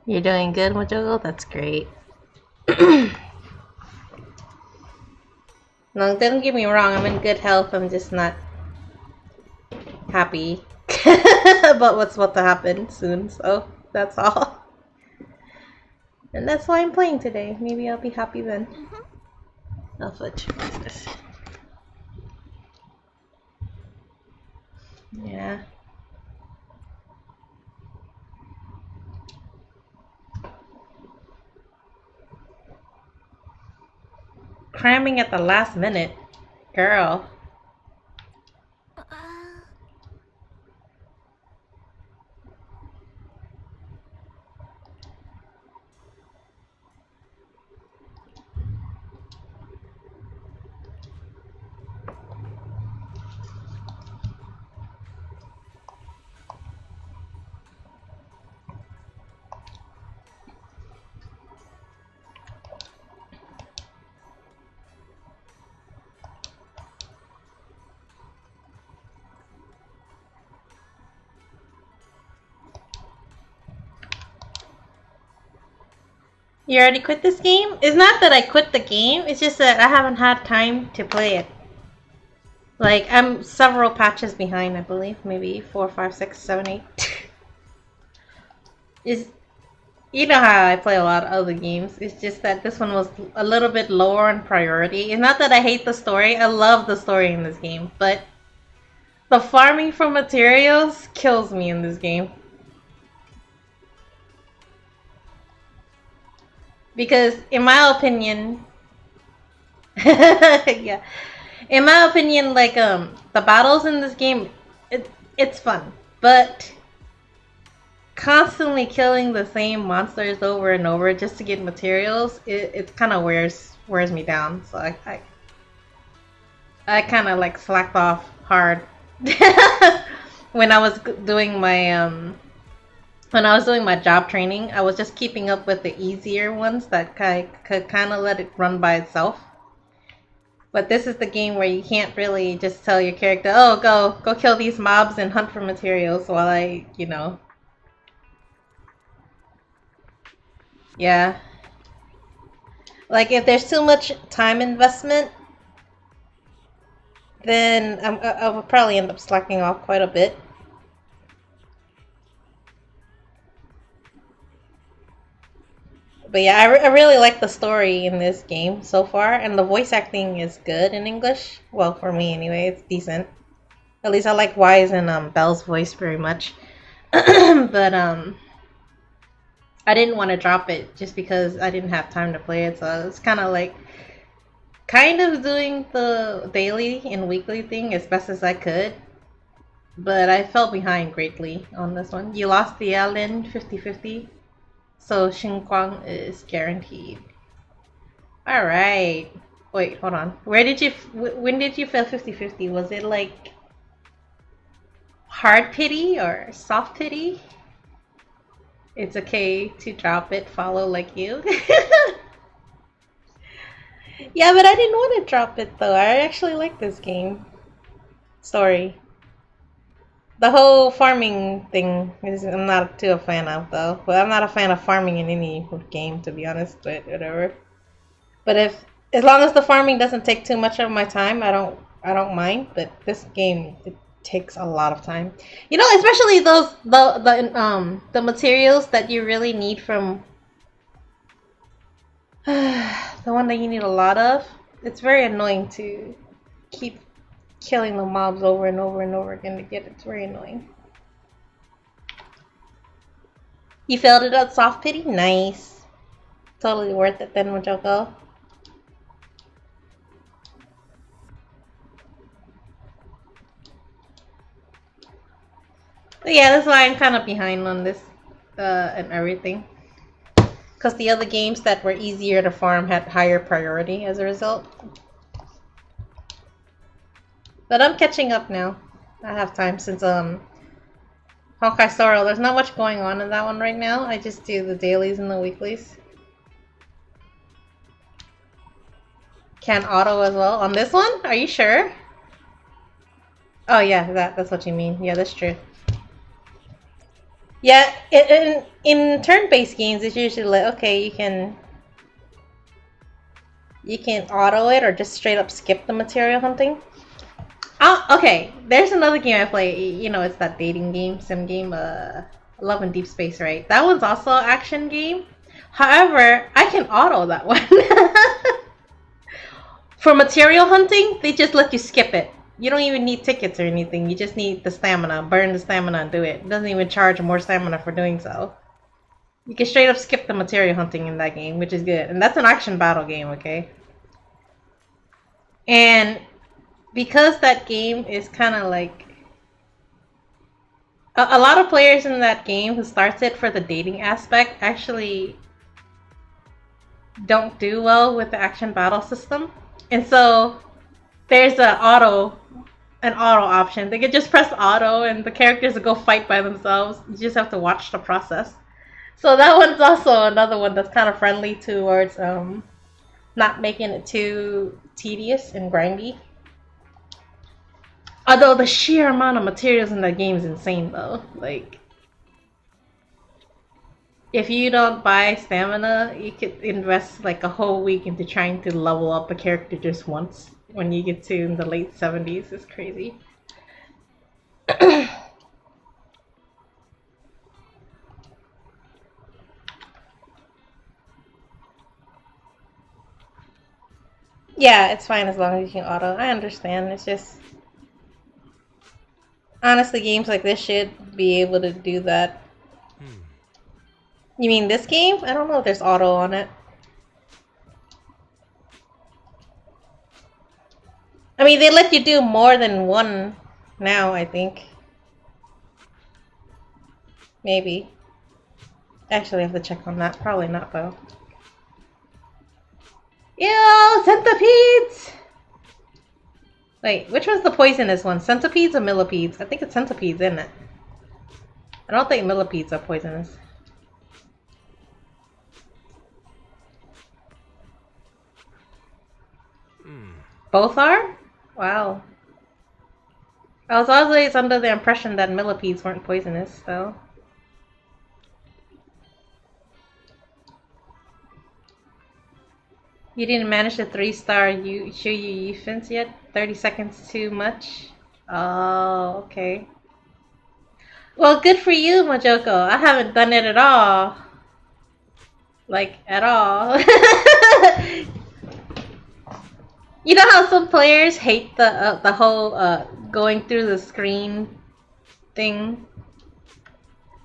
You're doing good, Mojogo? That's great. No, don't get me wrong, I'm in good health, I'm just not happy about what's about to happen soon, so that's all. And that's why I'm playing today. Maybe I'll be happy then. I'll switch. What's this? Yeah. Cramming at the last minute. Girl. You already quit this game? It's not that I quit the game, it's just that I haven't had time to play it. Like, I'm several patches behind, I believe. Maybe 4, 5, 6, 7, 8. Is You know how I play a lot of other games. It's just that this one was a little bit lower in priority. It's not that I hate the story. I love the story in this game. But the farming for materials kills me in this game. Because in my opinion... yeah. In my opinion, like, the battles in this game, it's fun. But constantly killing the same monsters over and over just to get materials, it kind of wears me down. So I kind of like slacked off hard when I was doing my job training. I was just keeping up with the easier ones that could kind of let it run by itself. But this is the game where you can't really just tell your character, oh, go kill these mobs and hunt for materials while I, yeah. Like, if there's too much time investment, then I will probably end up slacking off quite a bit. But yeah, I really like the story in this game so far, and the voice acting is good in English. Well, for me anyway, it's decent. At least I like Wise and Belle's voice very much. But I didn't want to drop it just because I didn't have time to play it, so it's kind of doing the daily and weekly thing as best as I could. But I fell behind greatly on this one. You lost the Alin 50-50. So Xinguang is guaranteed. Alright. Wait, hold on. When did you fail 50-50? Was it like hard pity or soft pity? It's okay to drop it, follow like you. Yeah, but I didn't want to drop it though. I actually like this game. Sorry. The whole farming thing I'm not too a fan of though. Well, I'm not a fan of farming in any game, to be honest, but whatever. But as long as the farming doesn't take too much of my time, I don't mind. But this game, it takes a lot of time. Especially the materials that you really need from the one that you need a lot of. It's very annoying to keep killing the mobs over and over and over again to get it. It's very annoying. You failed it at soft pity? Nice. Totally worth it then, Mojoko. But yeah, that's why I'm kind of behind on this and everything. Because the other games that were easier to farm had higher priority as a result. But I'm catching up now. I have time since Honkai Sorrow. There's not much going on in that one right now. I just do the dailies and the weeklies. Can auto as well. On this one? Are you sure? Oh yeah, that's what you mean. Yeah, that's true. Yeah, in turn-based games, it's usually like, okay, you can auto it or just straight up skip the material hunting. Oh, okay. There's another game I play. You know, it's that dating game, sim game, Love and Deep Space, right? That one's also an action game. However, I can auto that one. For material hunting, they just let you skip it. You don't even need tickets or anything. You just need the stamina. Burn the stamina and do it. It doesn't even charge more stamina for doing so. You can straight up skip the material hunting in that game, which is good. And that's an action battle game, okay? And because that game is kind of like a lot of players in that game who starts it for the dating aspect actually don't do well with the action battle system. And so there's an auto option. They could just press auto and the characters will go fight by themselves. You just have to watch the process. So that one's also another one that's kind of friendly towards not making it too tedious and grindy. Although the sheer amount of materials in that game is insane though. Like, if you don't buy stamina, you could invest like a whole week into trying to level up a character just once when you get to in the late 70s. It's crazy. Yeah, it's fine as long as you can auto. I understand. It's just honestly, games like this should be able to do that. You mean this game? I don't know if there's auto on it. I mean, they let you do more than one now, I think. Maybe. Actually, I have to check on that. Probably not, though. Ew, centipedes! Wait, which one's the poisonous one? Centipedes or millipedes? I think it's centipedes, isn't it? I don't think millipedes are poisonous. Both are? Wow. I was always under the impression that millipedes weren't poisonous, though. You didn't manage the 3-star Shuyu Yufens yet? 30 seconds too much? Oh, okay. Well, good for you, Majoko. I haven't done it at all. Like, at all. You know how some players hate the whole going through the screen thing?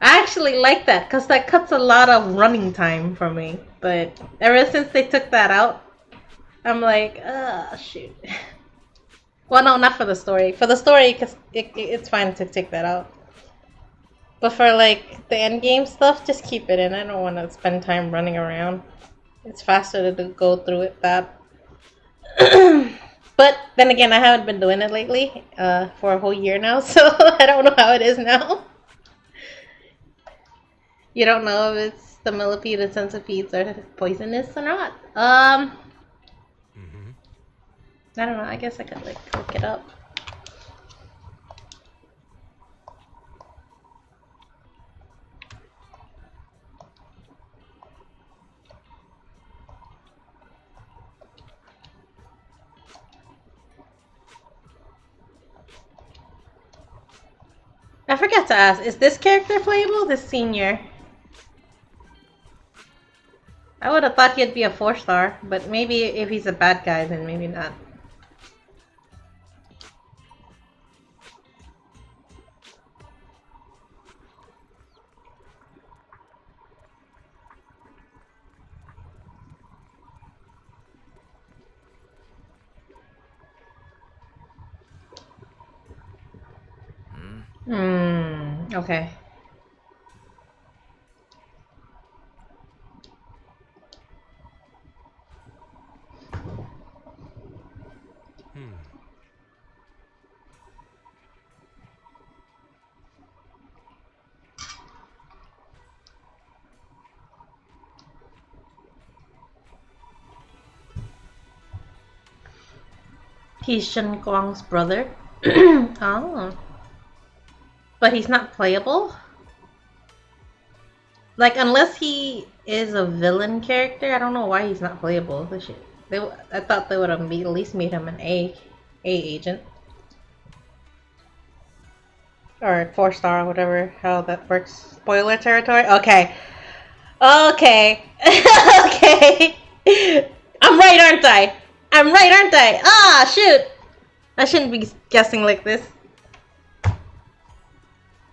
I actually like that because that cuts a lot of running time for me. But ever since they took that out, I'm like, shoot. Well, no, not for the story. For the story, cause it's fine to take that out. But for like the end game stuff, just keep it in. I don't want to spend time running around. It's faster to go through it that. But then again, I haven't been doing it lately for a whole year now, so I don't know how it is now. You don't know if it's the millipede and centipedes are poisonous or not. I don't know. I guess I could like look it up. I forgot to ask, is this character playable? This senior? I would have thought he'd be a 4-star, but maybe if he's a bad guy, then maybe not. Okay. He's Shen Guang's brother. Oh. But he's not playable? Like, unless he is a villain character, I don't know why he's not playable. I thought they would have at least made him an A agent. Or 4-star, whatever, how that works. Spoiler territory? Okay. Okay. Okay. I'm right, aren't I? I'm right, aren't I? Ah, shoot. I shouldn't be guessing like this.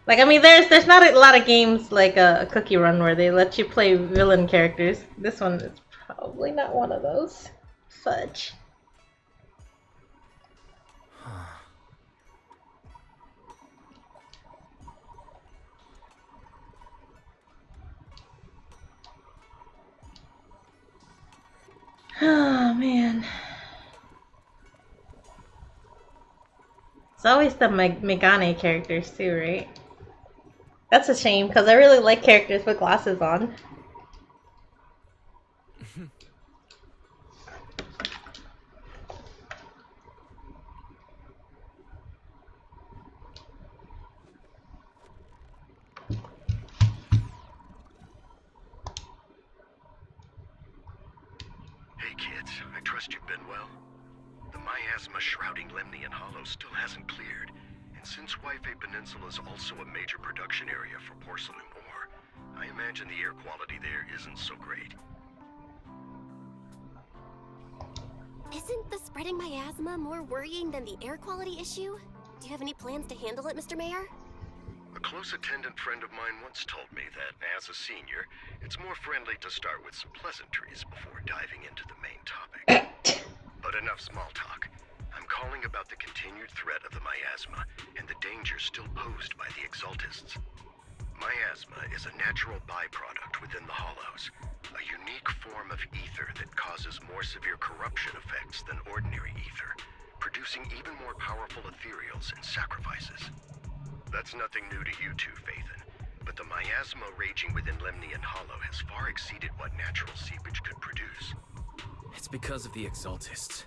Like, I mean, there's not a lot of games like a Cookie Run where they let you play villain characters. This one is probably not one of those. Fudge. Oh, man. It's always the Megane characters too, right? That's a shame, because I really like characters with glasses on. Hey kids, I trust you've been well. The miasma shrouding Lemnian Hollow still hasn't cleared, and since Wi-Fi Peninsula is also a major production area for porcelain ore, I imagine the air quality there isn't so great. Isn't the spreading miasma more worrying than the air quality issue? Do you have any plans to handle it, Mr. Mayor? A close attendant friend of mine once told me that, as a senior, it's more friendly to start with some pleasantries before diving into the main topic. But enough small talk. I'm calling about the continued threat of the miasma and the danger still posed by the Exaltists. Miasma is a natural byproduct within the Hollows, a unique form of ether that causes more severe corruption effects than ordinary ether, producing even more powerful ethereals and sacrifices. That's nothing new to you two, Phaethon, but the miasma raging within Lemnian Hollow has far exceeded what natural seepage could produce. It's because of the Exaltists.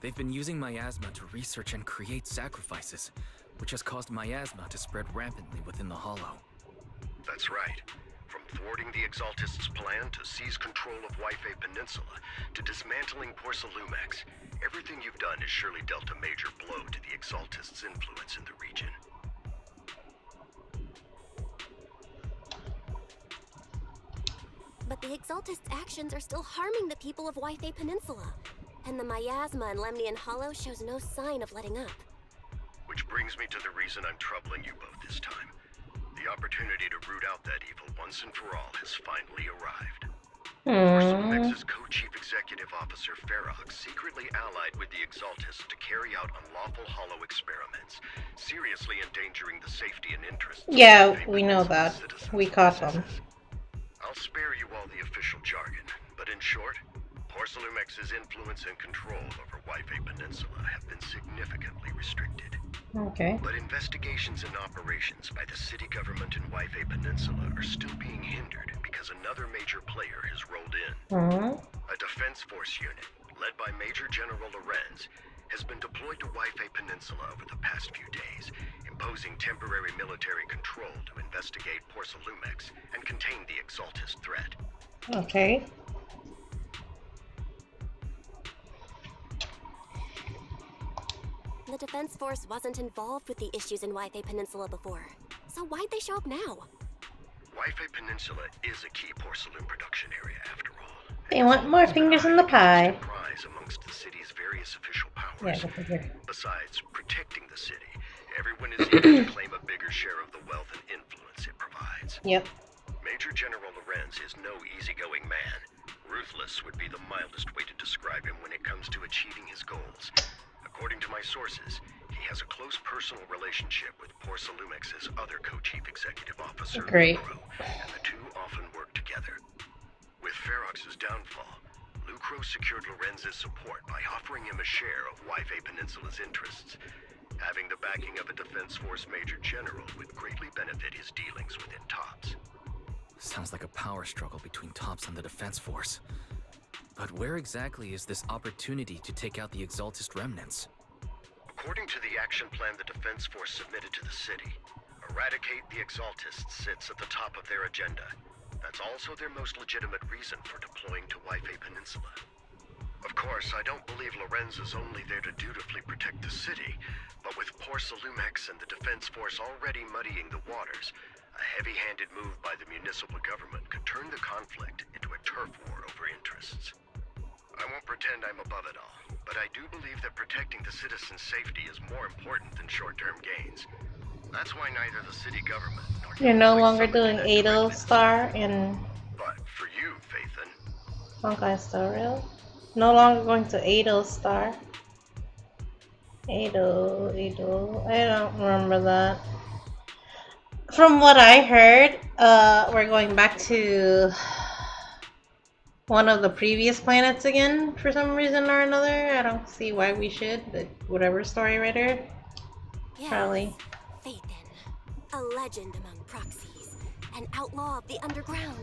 They've been using miasma to research and create sacrifices, which has caused miasma to spread rampantly within the Hollow. That's right. From thwarting the Exaltists' plan to seize control of Wi-Fi Peninsula to dismantling Porcelumex, everything you've done has surely dealt a major blow to the Exaltists' influence in the region. But the Exaltists' actions are still harming the people of Wi-Fi Peninsula. And the miasma in Lemnian Hollow shows no sign of letting up. Which brings me to the reason I'm troubling you both this time. The opportunity to root out that evil once and for all has finally arrived. Porcelumex's co-chief executive officer Ferox secretly allied with the Exaltists to carry out unlawful hollow experiments, seriously endangering the safety and interests of Yeah, Wi-Fi we know Peninsula that. citizens We and caught them. businesses. I'll spare you all the official jargon, but in short, Porcelumex's influence and control over Wi-Fi Peninsula have been significantly restricted. Okay. But investigations and operations by the city government in Wi-Fi Peninsula are still being hindered because another major player has rolled in. A defense force unit, led by Major General Lorenz, has been deployed to Wi-Fi Peninsula over the past few days, imposing temporary military control to investigate Porcelumex and contain the Exaltist threat. Okay. The Defense Force wasn't involved with the issues in Wi-Fi Peninsula before. So why'd they show up now? Wi-Fi Peninsula is a key porcelain production area after all. They want more fingers in the pie. Prize amongst the city's various official Yeah, powers. go figure. Besides protecting the city, everyone is eager to claim a bigger share of the wealth and influence it provides. Yep. Major General Lorenz is no easygoing man. Ruthless would be the mildest way to describe him when it comes to achieving his goals. According to my sources, he has a close personal relationship with Porcelumex's other co-chief executive officer, Great. Lucro, and the two often work together. With Ferox's downfall, Lucro secured Lorenz's support by offering him a share of Wi-Fi Peninsula's interests. Having the backing of a Defense Force Major General would greatly benefit his dealings within TOPS. Sounds like a power struggle between TOPS and the Defense Force. But where exactly is this opportunity to take out the Exaltist remnants? According to the action plan the Defense Force submitted to the city, eradicate the Exaltists sits at the top of their agenda. That's also their most legitimate reason for deploying to Wi-Fi Peninsula. Of course, I don't believe Lorenz is only there to dutifully protect the city, but with Porcelumex and the Defense Force already muddying the waters, a heavy-handed move by the municipal government could turn the conflict into a turf war over interests. I won't pretend I'm above it all, but I do believe that protecting the citizens' safety is more important than short-term gains. That's why neither the city government nor You're no police longer summoned doing in a Ado direct Star in But for you, Phaethon, Honkai Star Rail. No longer going to Ado Star. Ado. I don't remember that. From what I heard, we're going back to one of the previous planets again for some reason or another. I don't see why we should, but whatever, story writer. Yes, Probably. Phaethon, a legend among proxies, an outlaw of the underground,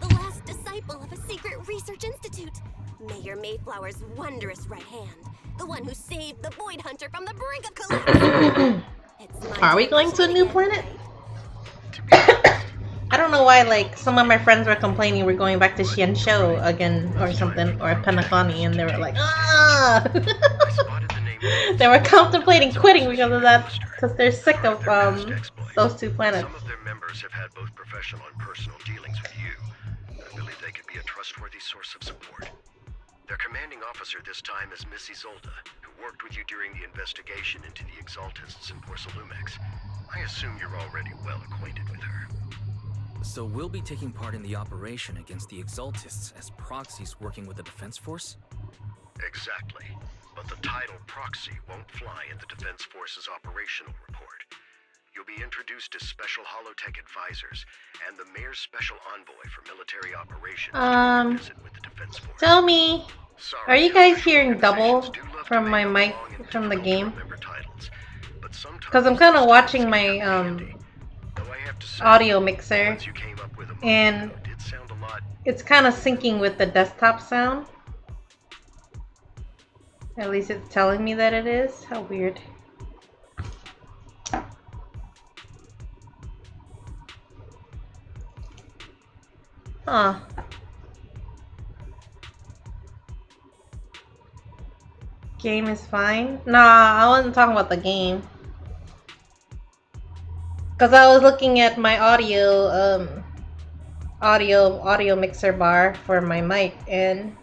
the last disciple of a secret research institute, Mayor Mayflower's wondrous right hand, the one who saved the Void Hunter from the brink of collapse. Are we going to a new planet? I don't know why, like, some of my friends were complaining we're going back to Xianshou again or something, or Penacony, and they were like, ah! They were contemplating quitting because of that, because they're sick of those two planets. some of their members have had both professional and personal dealings with you. I believe they could be a trustworthy source of support. Their commanding officer this time is Miss Isolde, who worked with you during the investigation into the Exaltists in Porcelumex. I assume you're already well acquainted with her. So we'll be taking part in the operation against the Exaltists as proxies working with the Defense Force? Exactly. But the title proxy won't fly in the Defense Force's operational report. You'll be introduced as special holotech advisors and the mayor's special envoy for military operations during your visit with the Defense Force. Tell me, Sorry, are you guys official hearing double organizations do love to from my make mic up long and from the difficult to game? remember titles, but sometimes Because I'm kind of those watching titles my can come in handy. Though I have to say, audio the mixer, ones you came up with a moment and ago did sound a lot. it's kind of syncing with the desktop sound. At least it's telling me that it is. How weird. Huh. Game is fine? Nah, I wasn't talking about the game. Cause I was looking at my audio mixer bar for my mic, and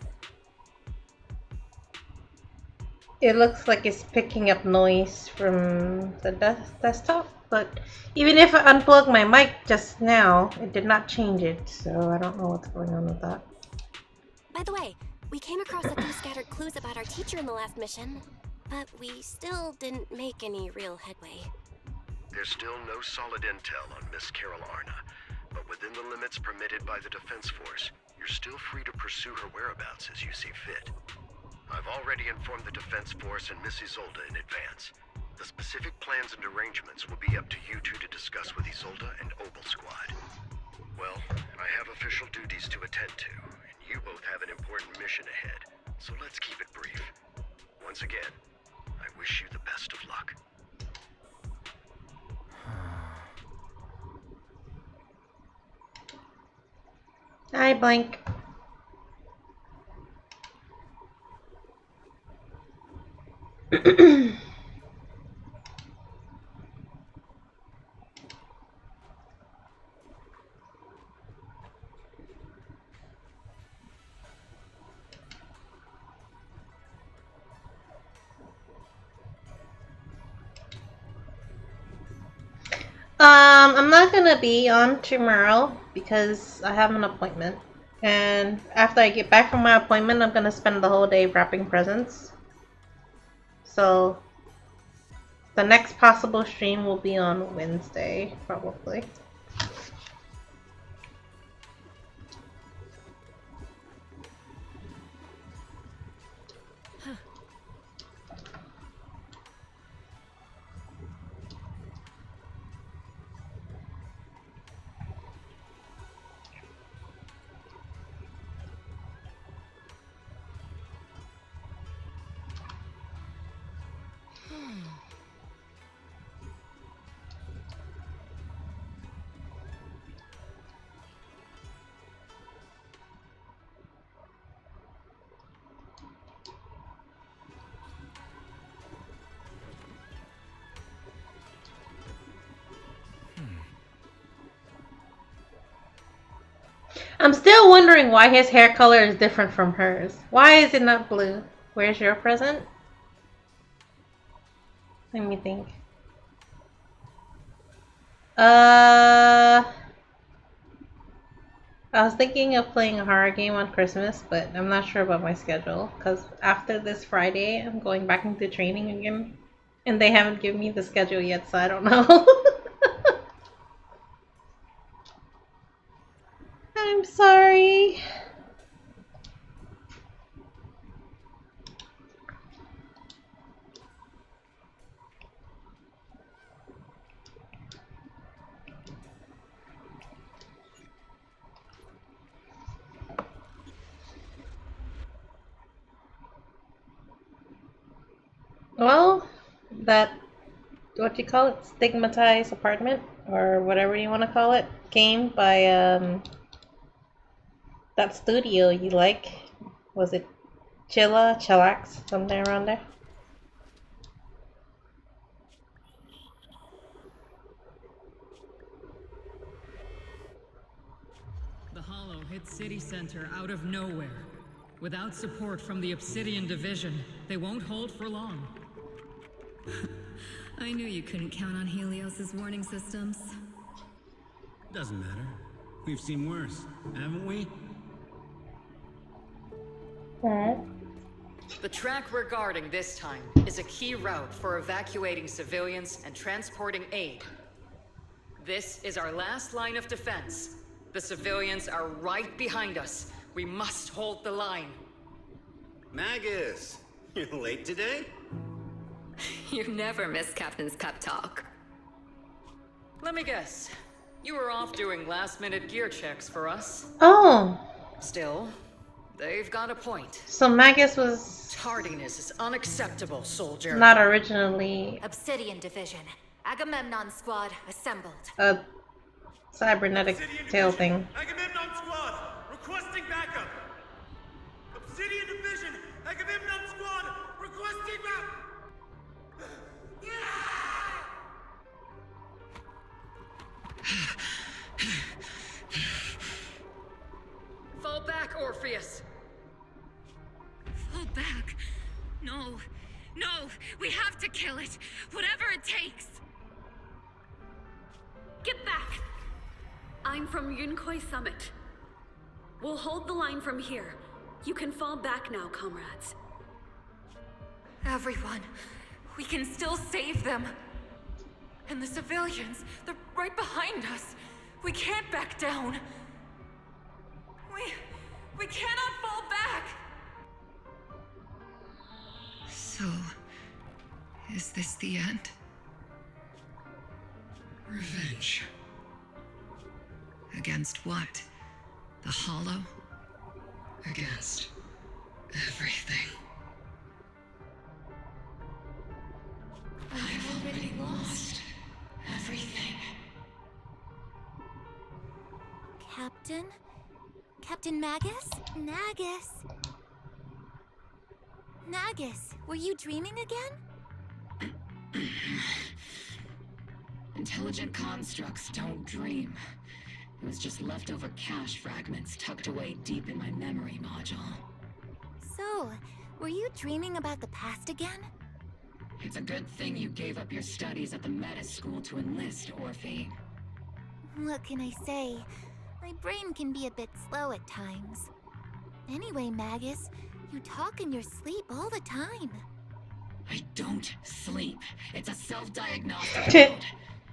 it looks like it's picking up noise from the desktop. But even if I unplugged my mic just now, it did not change it. So I don't know what's going on with that. By the way, we came across a few scattered clues about our teacher in the last mission, but we still didn't make any real headway. There's still no solid intel on Miss Carol Arna, but within the limits permitted by the Defense Force, you're still free to pursue her whereabouts as you see fit. I've already informed the Defense Force and Miss Isolde in advance. The specific plans and arrangements will be up to you two to discuss with Isolde and Obel Squad. Well, I have official duties to attend to, and you both have an important mission ahead, so let's keep it brief. Once again, I wish you the best of luck. Hi, Blank. I'm not gonna be on tomorrow because I have an appointment. And after I get back from my appointment, I'm gonna spend the whole day wrapping presents. So the next possible stream will be on Wednesday, probably. I'm still wondering why his hair color is different from hers. Why is it not blue? Where's your present? Let me think. I was thinking of playing a horror game on Christmas, but I'm not sure about my schedule because after this Friday, I'm going back into training again, and they haven't given me the schedule yet, so I don't know. I'm sorry. Well, that, what do you call it? Stigmatized Apartment, or whatever you want to call it, game by that studio you like. Was it Chillax, something around there? The Hollow hit City Center out of nowhere. Without support from the Obsidian Division, they won't hold for long. I knew you couldn't count on Helios's warning systems. Doesn't matter. We've seen worse, haven't we? The track we're guarding this time is a key route for evacuating civilians and transporting aid. This is our last line of defense. The civilians are right behind us. We must hold the line. Magus, you're late today? You never miss Captain's pep talk. Let me guess. You were off doing last-minute gear checks for us. Oh, Still, they've got a point. so Magus was Tardiness is unacceptable, soldier. not originally Obsidian Division. Agamemnon Squad assembled. a cybernetic tail thing. Agamemnon Squad, requesting backup. Obsidian Division, Agamemnon Squad, requesting backup. Fall back, Orpheus. Fall back. No. No. We have to kill it. Whatever it takes. Get back! I'm from Yunkoi Summit. We'll hold the line from here. You can fall back now, comrades. Everyone. We can still save them. And the civilians, they're right behind us. We can't back down. We cannot fall back! So, is this the end? Revenge. Against what? The Hollow? Against everything. I've already lost everything. Captain? Captain Magus? Nagus, were you dreaming again? Intelligent constructs don't dream. It was just leftover cache fragments tucked away deep in my memory module. So, were you dreaming about the past again? It's a good thing you gave up your studies at the Meta School to enlist, Orphe. What can I say? My brain can be a bit slow at times. Anyway, Magus, you talk in your sleep all the time. I don't sleep. It's a self-diagnostic mode.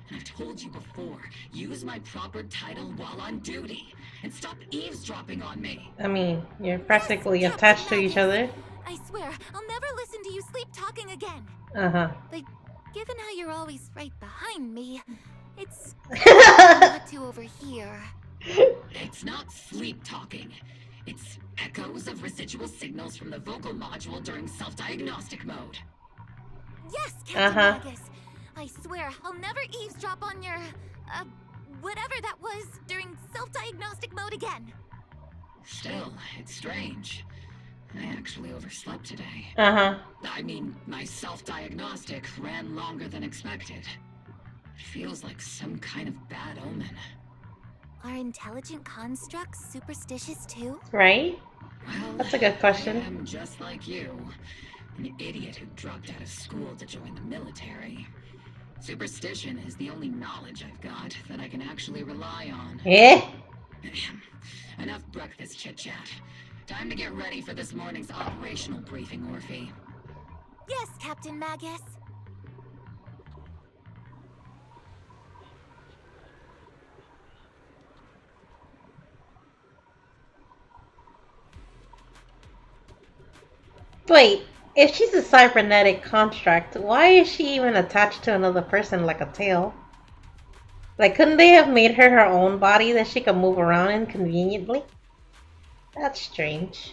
And I've told you before, use my proper title while on duty. And stop eavesdropping on me. I mean, you're practically attached to each other. I swear, I'll never listen to you sleep talking again. Uh-huh. But given how you're always right behind me, it's not to overhear. It's not sleep talking. It's echoes of residual signals from the vocal module during self-diagnostic mode. Yes, Captain Magus. I swear, I'll never eavesdrop on your, whatever that was during self-diagnostic mode again. Still, it's strange. I actually overslept today. Uh-huh. I mean, my self-diagnostic ran longer than expected. It feels like some kind of bad omen. Are intelligent constructs superstitious too? Right? Well, That's a good question. I am just like you. An idiot who dropped out of school to join the military. Superstition is the only knowledge I've got that I can actually rely on. Yeah. Enough breakfast chit-chat. Time to get ready for this morning's operational briefing, Orphe. Yes, Captain Magus. Wait, if she's a cybernetic construct, why is she even attached to another person like a tail? Like, couldn't they have made her own body that she could move around in conveniently? That's strange.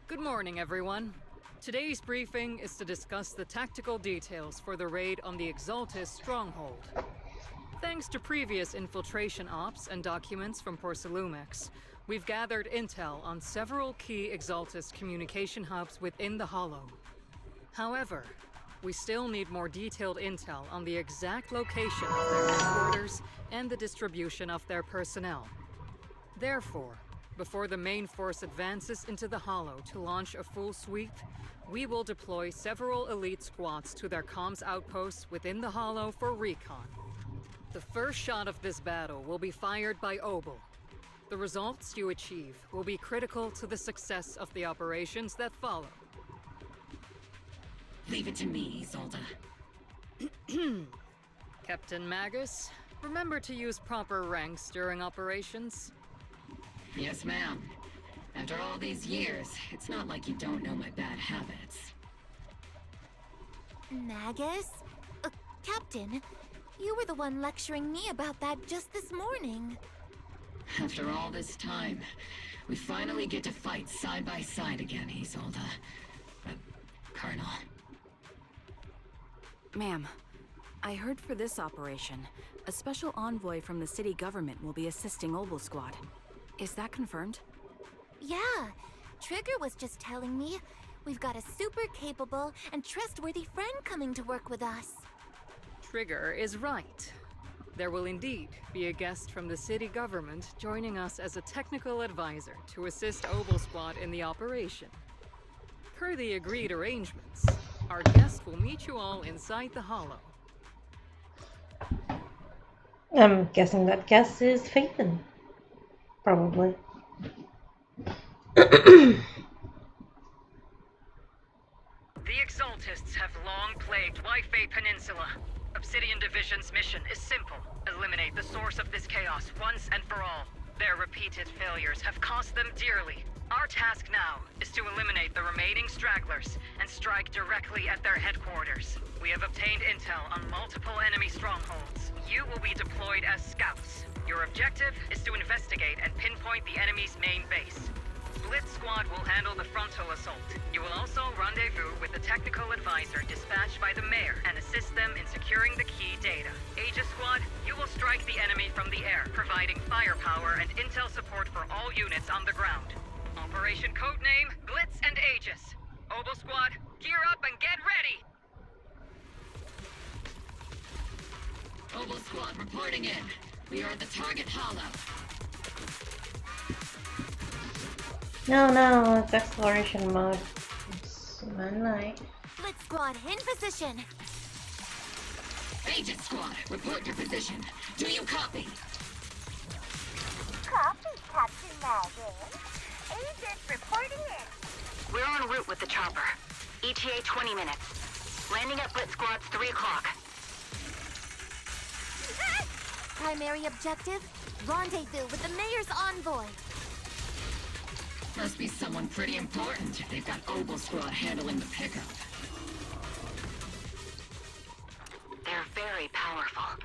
Good morning, everyone. Today's briefing is to discuss the tactical details for the raid on the Exaltis stronghold. Thanks to previous infiltration ops and documents from Porcelumex, we've gathered intel on several key Exaltis communication hubs within the Hollow. However, we still need more detailed intel on the exact location of their headquarters and the distribution of their personnel. Therefore, before the main force advances into the Hollow to launch a full sweep, we will deploy several elite squads to their comms outposts within the Hollow for recon. The first shot of this battle will be fired by Obel. The results you achieve will be critical to the success of the operations that follow. Leave it to me, Isolde. Captain Magus, remember to use proper ranks during operations. Yes, ma'am. After all these years, it's not like you don't know my bad habits. Magus? Captain, you were the one lecturing me about that just this morning. After all this time, we finally get to fight side by side again, Isolde. Colonel. Ma'am, I heard for this operation, a special envoy from the city government will be assisting Obel Squad. Is that confirmed? Yeah, Trigger was just telling me we've got a super capable and trustworthy friend coming to work with us. Trigger is right. There will indeed be a guest from the city government joining us as a technical advisor to assist Obel Squad in the operation. Per the agreed arrangements, our guest will meet you all inside the Hollow. I'm guessing that guest is Phaethon. Probably. The Exaltists have long plagued Wi-Fi Peninsula. Obsidian Division's mission is simple. Eliminate the source of this chaos once and for all. Their repeated failures have cost them dearly. Our task now is to eliminate the remaining stragglers and strike directly at their headquarters. We have obtained intel on multiple enemy strongholds. You will be deployed as scouts. Your objective is to investigate and pinpoint the enemy's main base. Blitz Squad will handle the frontal assault. You will also rendezvous with the technical advisor dispatched by the mayor and assist them in securing the key data. Aegis Squad, you will strike the enemy from the air, providing firepower and intel support for all units on the ground. Operation codename Blitz and Aegis. Obel Squad, gear up and get ready! Obel Squad reporting in. We are at the target hollow. No, it's exploration mode. It's night. Blitz Squad in position. Aegis Squad, report your position. Do you copy? Agent reporting in. We're en route with the chopper. ETA 20 minutes. Landing at Blitz Squad's 3 o'clock. Primary objective? Rendezvous with the mayor's envoy. Must be someone pretty important if they've got Ogle Squad handling the pickup. They're very powerful,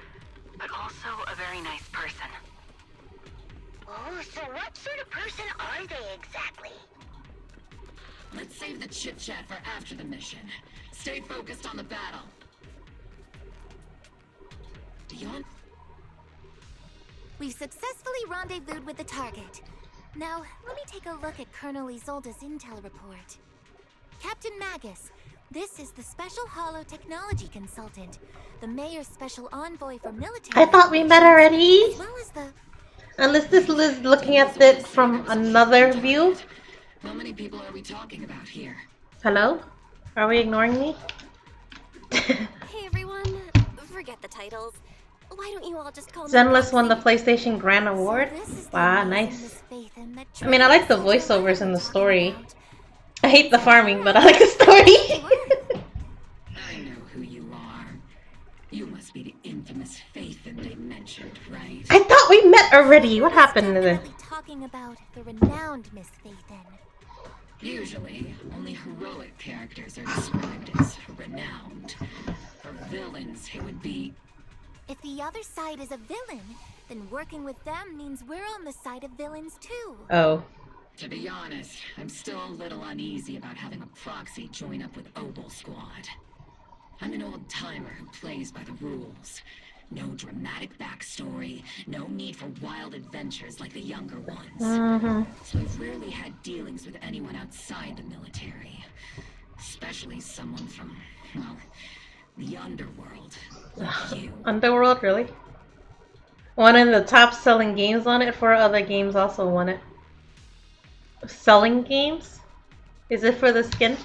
but also a very nice person. Oh, so what sort of person are they exactly? Let's save the chit-chat for after the mission. Stay focused on the battle. Beyond... We've successfully rendezvoused with the target. Now, let me take a look at Colonel Isolde's intel report. Captain Magus, this is the Special Hollow Technology Consultant, the Mayor's Special Envoy for Military... I thought we met already. As well as the... Unless this is looking at it from another view. How many people are we talking about here? Hello? Are we ignoring me? Hey everyone, forget the titles. Why don't you all just call me Zenless won the Proxy? PlayStation Grand Award. So this is the Wow, amazing nice. Miss Phaethon that I mean, I like the Trevor voiceovers in the was story. talking about. I hate the farming, but I like the story. I know who you are. You must be the infamous Phaethon they mentioned, right? I thought we met already. What happened to this? Definitely talking about the renowned Miss Phaethon. Usually, only heroic characters are described as renowned. For villains, it would be... If the other side is a villain, then working with them means we're on the side of villains too. Oh. To be honest, I'm still a little uneasy about having a proxy join up with Ogle Squad. I'm an old-timer who plays by the rules. No dramatic backstory, no need for wild adventures like the younger ones. So I've rarely had dealings with anyone outside the military. Especially someone from, well, the underworld, like you. Underworld, really? One of the top selling games on it, 4 other games also won it. Selling games? Is it for the skin?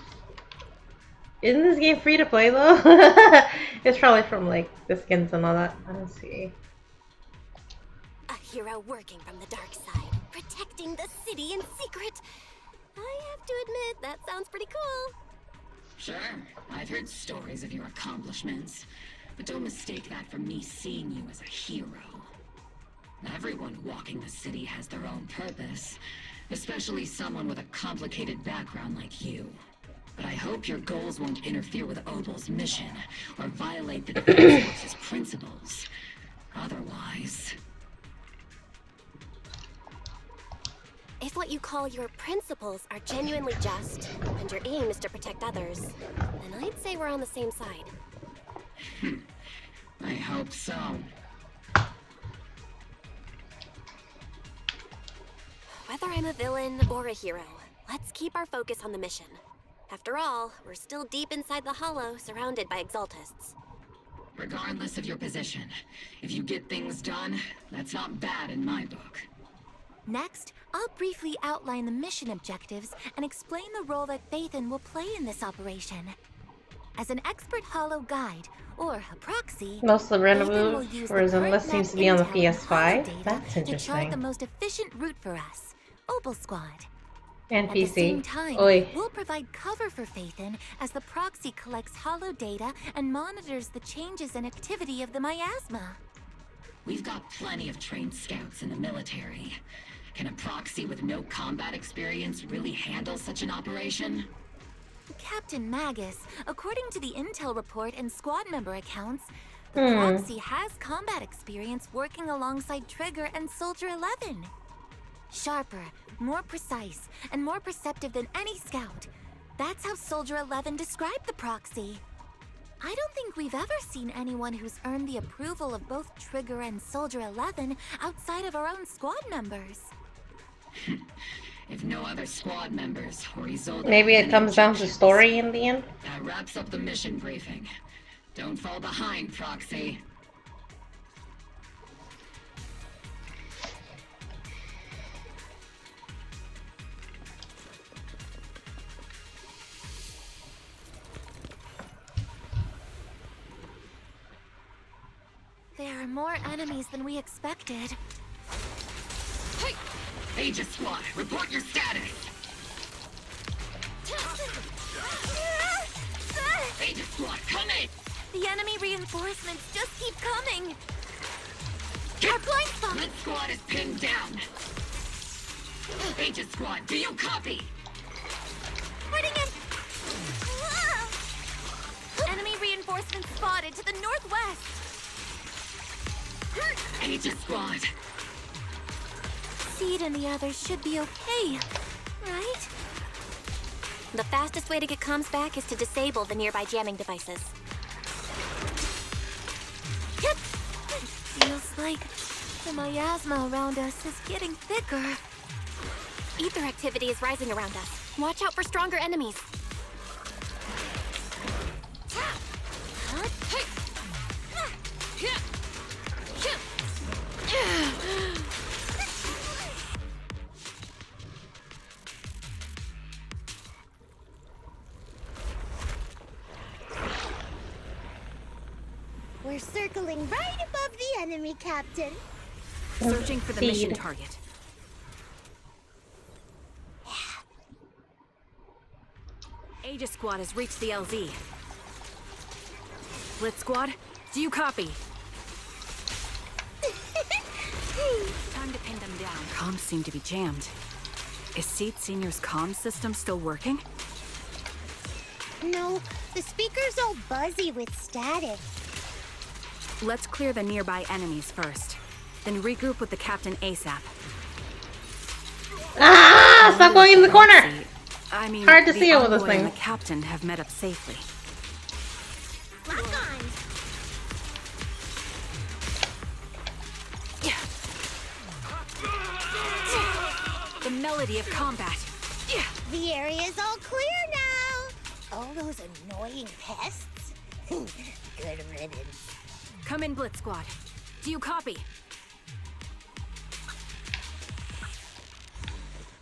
Isn't this game free to play though? It's probably from like the skins and all that. I don't see. A hero working from the dark side, protecting the city in secret. I have to admit, that sounds pretty cool. Sure, I've heard stories of your accomplishments, but don't mistake that for me seeing you as a hero. Everyone walking the city has their own purpose, especially someone with a complicated background like you. But I hope your goals won't interfere with Ogle's mission, or violate the Defense Force's principles. Otherwise... If what you call your principles are genuinely just, and your aim is to protect others, then I'd say we're on the same side. I hope so. Whether I'm a villain or a hero, let's keep our focus on the mission. After all, we're still deep inside the Hollow, surrounded by Exaltists. Regardless of your position, if you get things done, that's not bad in my book. Next, I'll briefly outline the mission objectives and explain the role that Phaethon will play in this operation. As an expert Hollow guide, or a proxy, Most of the Phaethon will random use for the current Zenless seems map to be on the intel and Hollow PS5. data That's to chart the interesting. most efficient route for us, Ogle Squad. And At the same PC. time, Oi. we'll provide cover for Phaethon as the proxy collects Hollow data and monitors the changes and activity of the miasma. We've got plenty of trained scouts in the military. Can a proxy with no combat experience really handle such an operation? Captain Magus, according to the intel report and squad member accounts, the proxy has combat experience working alongside Trigger and Soldier 11. Sharper, more precise, and more perceptive than any scout. That's how Soldier 11 described the proxy. I don't think we've ever seen anyone who's earned the approval of both Trigger and Soldier 11 outside of our own squad members. If no other squad members or Isolde... Maybe it comes down to story in the end. That wraps up the mission briefing. Don't fall behind, Proxy. There are more enemies than we expected. Aegis Squad, report your status. Aegis Squad, come in. The enemy reinforcements just keep coming. Our blind spot. Split Squad is pinned down. Aegis Squad, do you copy? Putting in. Enemy reinforcements spotted to the northwest. Aegis Squad. Seed and the others should be okay, right? The fastest way to get comms back is to disable the nearby jamming devices. Yep. Feels like the miasma around us is getting thicker. Ether activity is rising around us. Watch out for stronger enemies. We're circling right above the enemy, Captain. Searching for the mission target. Aegis Squad has reached the LZ. Blitz Squad, do you copy? Time to pin them down. Comms seem to be jammed. Is Seed Senior's comm system still working? No, the speaker's all buzzy with static. Let's clear the nearby enemies first. Then regroup with the captain ASAP. Ah! Stop going in the corner! I mean, hard to see it with this envoy and thing. the captain have met up safely. Lock on. The melody of combat. The area's all clear now. All those annoying pests. Good riddance. Come in, Blitz Squad. Do you copy?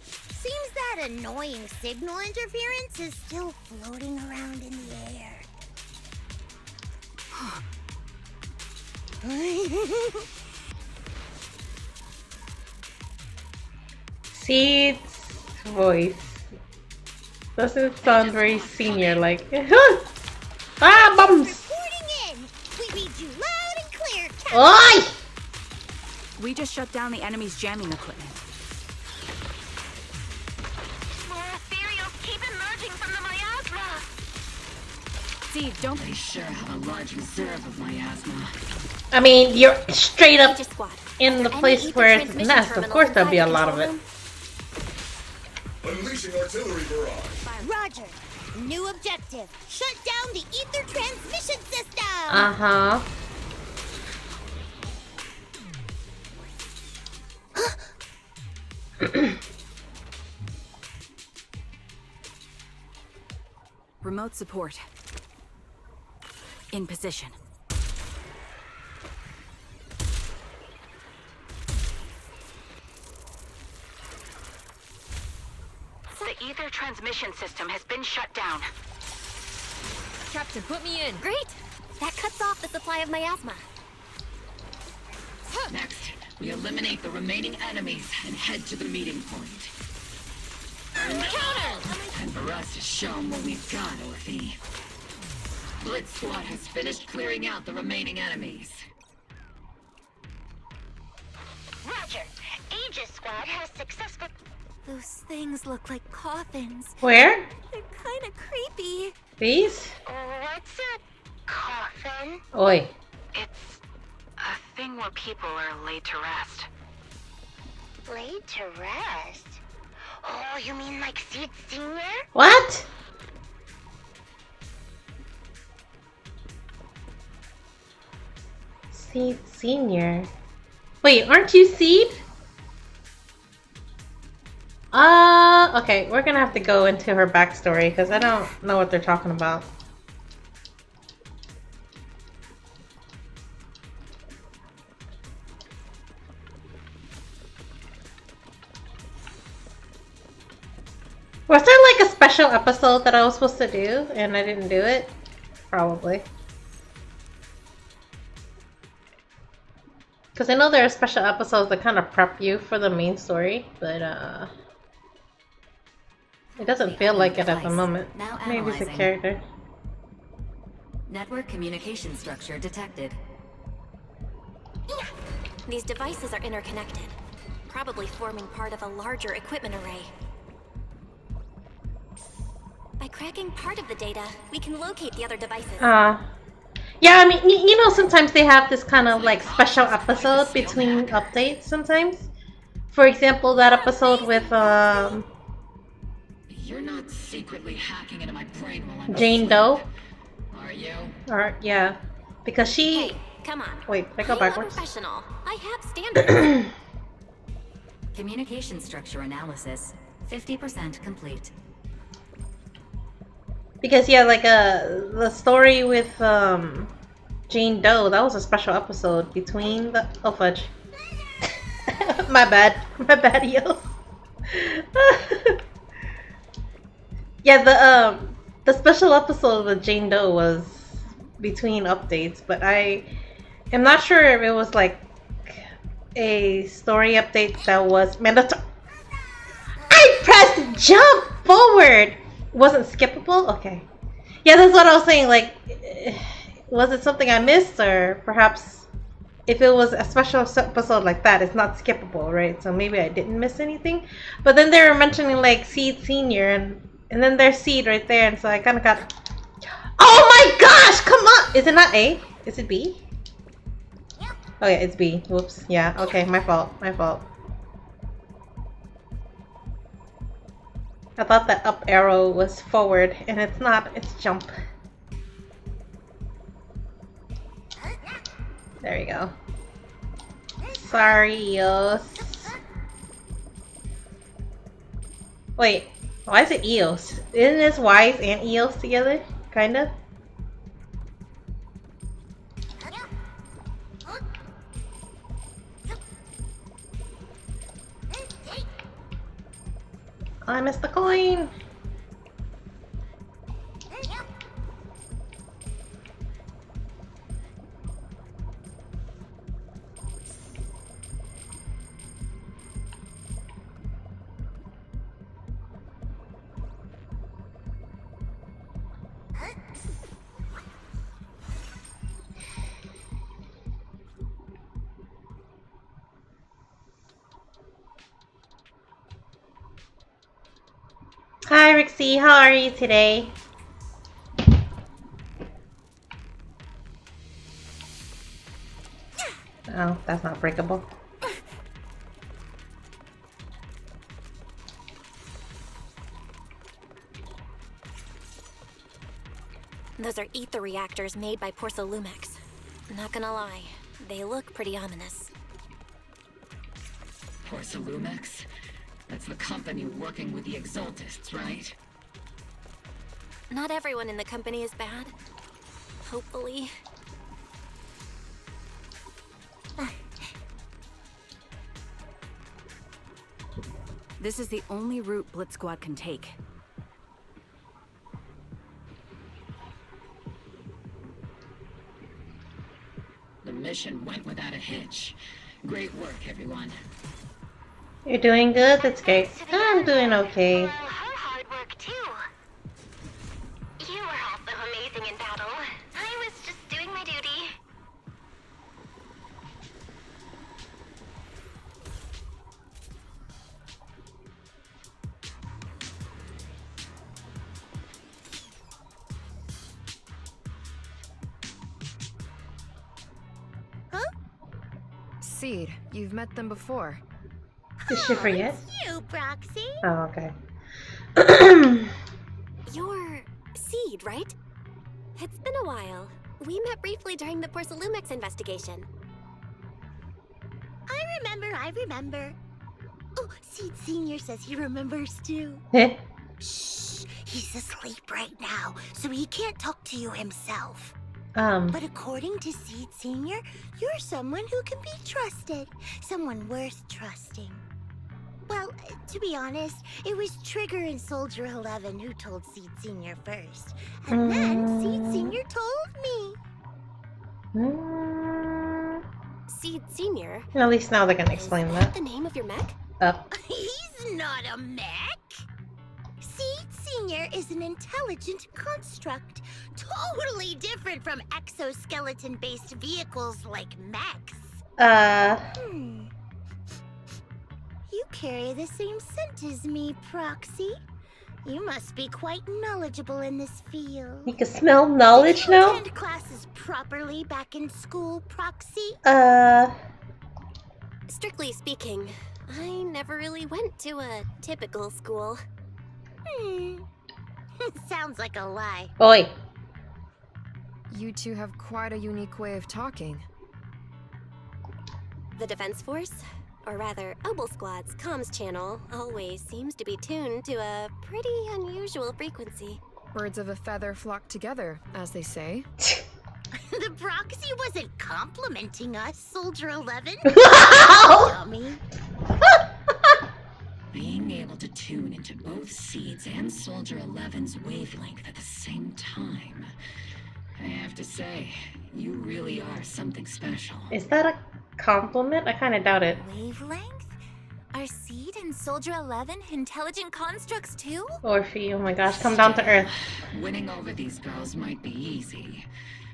Seems that annoying signal interference is still floating around in the air. Seed's voice doesn't sound very senior like. Ah, bums! Reporting in. We read you loud and clear, Captain. Oi! We just shut down the enemy's jamming equipment. More ethereals keep emerging from the miasma. Seed, don't. They sure have a large reserve of miasma. I mean, you're straight up Aegis Squad. in the Any place ether where it's a transmission nest. Of terminals course, there'll be a inside the lot of control it. room? Unleashing artillery barrage. Roger. New objective. Shut down the ether transmission system. Uh-huh. Remote support. In position. The ether transmission system has been shut down. Captain, put me in. Great. That cuts off the supply of miasma. Next, we eliminate the remaining enemies and head to the meeting point. Time for us to show them what we've got, Orphe. Blitz Squad has finished clearing out the remaining enemies. Roger. Aegis Squad has successful. Those things look like coffins. Where? They're kind of creepy. These? What's a coffin? Oi. It's a thing where people are laid to rest. Laid to rest? Oh, you mean like Seed Senior? What? Seed Senior. Wait, aren't you Seed? Okay, we're gonna have to go into her backstory because I don't know what they're talking about. Was there like a special episode that I was supposed to do and I didn't do it? Probably. Because I know there are special episodes that kind of prep you for the main story, but it doesn't feel like it at the moment. Now Maybe it's a analyzing. character. Network communication structure detected. These devices are interconnected, probably forming part of a larger equipment array. By cracking part of the data, we can locate the other devices. Yeah, I mean, you know, sometimes they have this kind of like special episode between updates sometimes. For example, that episode with You're not secretly hacking into my brain while I'm Jane asleep, Doe. are you? Or yeah, because she. Hey, come on. Wait, did I go I'm a backwards? professional. I have standards. Communication structure analysis 50% complete. Because yeah, like the story with Jane Doe, that was a special episode between the fudge. My bad, Eos. Yeah, the special episode with Jane Doe was between updates, but I am not sure if it was like a story update that was mandatory. I pressed jump forward. Wasn't skippable? Okay. Yeah, that's what I was saying. Like, was it something I missed, or perhaps if it was a special episode like that, it's not skippable, right? So maybe I didn't miss anything. But then they were mentioning like Seed Senior, and then there's Seed right there, and so I kind of got. Oh my gosh! Come on! Is it not A? Is it B? Oh yeah, it's B. Whoops. Yeah. Okay, my fault. My fault. I thought that up arrow was forward, and it's not. It's jump. There we go. Sorry, Eos. Wait, why is it Eos? Isn't this Wise and Eos together? Kinda? I missed the coin! Hi Rixie, how are you today? Oh, that's not breakable. Those are ether reactors made by Porcelumex. Not gonna lie, they look pretty ominous. Porcelumex? That's the company working with the Exaltists, right? Not everyone in the company is bad. Hopefully. This is the only route Blitz Squad can take. The mission went without a hitch. Great work, everyone. You're doing good? That's great. I'm doing okay. Hard work too. You were also amazing in battle. I was just doing my duty. Seed, you've met them before. Did she forget? You, Proxy. Oh, okay. You're Seed, right? It's been a while. We met briefly during the Porcelumex investigation. I remember. Oh, Seed Senior says he remembers too. Shh, he's asleep right now, so he can't talk to you himself. But according to Seed Senior, you're someone who can be trusted. Someone worth trusting. Well, to be honest, it was Trigger and Soldier 11 who told Seed Senior first. And then Seed Senior told me. Seed Senior. At least now they're gonna explain that. The name of your mech? He's not a mech. Seed Senior is an intelligent construct, totally different from exoskeleton-based vehicles like mechs. You carry the same scent as me, Proxy. You must be quite knowledgeable in this field. You can smell knowledge now? Did you attend classes properly back in school, Proxy? Strictly speaking, I never really went to a typical school. Sounds like a lie. Oi. You two have quite a unique way of talking. The Defense Force, or rather, Obel Squad's comms channel always seems to be tuned to a pretty unusual frequency. Birds of a feather flock together, as they say. The Proxy wasn't complimenting us, Soldier 11. Dummy. Being able to tune into both Seeds and Soldier 11's wavelength at the same time. I have to say, you really are something special. Is that a compliment? I kind of doubt it. Wavelength? Are Seed and Soldier 11 intelligent constructs too? Orphe, oh my gosh, come down to earth. Winning over these girls might be easy,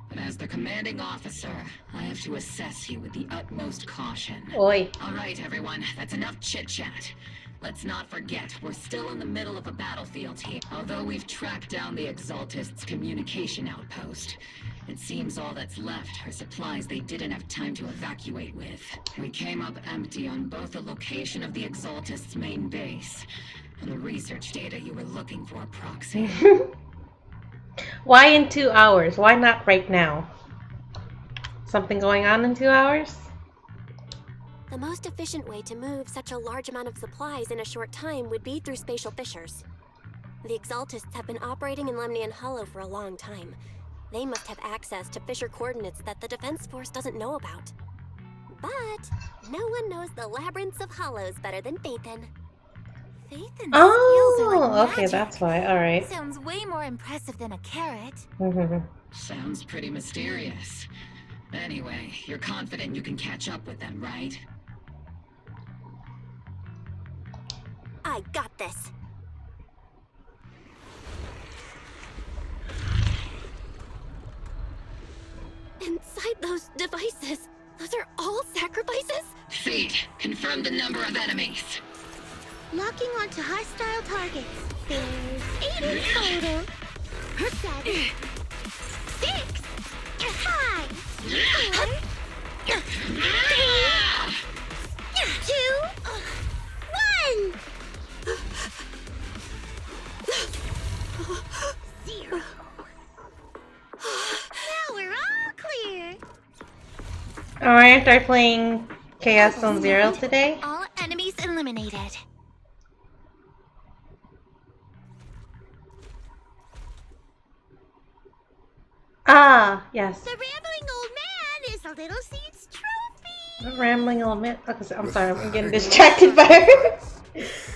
but as their commanding officer, I have to assess you with the utmost caution. Oi. All right, everyone, that's enough chit-chat. Let's not forget, we're still in the middle of a battlefield here. Although we've tracked down the Exaltists' communication outpost, it seems all that's left are supplies they didn't have time to evacuate with. We came up empty on both the location of the Exaltists' main base and the research data you were looking for, Proxy. Why in 2 hours? Why not right now? Something going on in 2 hours? The most efficient way to move such a large amount of supplies in a short time would be through spatial fissures. The Exaltists have been operating in Lemnian Hollow for a long time. They must have access to fissure coordinates that the Defense Force doesn't know about. But no one knows the labyrinths of hollows better than Phaethon. Phaethon's skills are like okay, magic. that's why. Alright. Sounds way more impressive than a carrot. Sounds pretty mysterious. Anyway, you're confident you can catch up with them, right? I got this. Inside those devices, those are all sacrifices? Seed, confirm the number of enemies. Locking onto hostile targets. There's 8 in total. 7, 6, 5, 4, 3, 2, 1. 0. Now we're all clear. Alright, are playing Chaos Zone Zero today? All enemies eliminated. Ah, yes. The rambling old man is a little Seed's trophy. A rambling old man. Okay, I'm sorry, I'm getting distracted by her.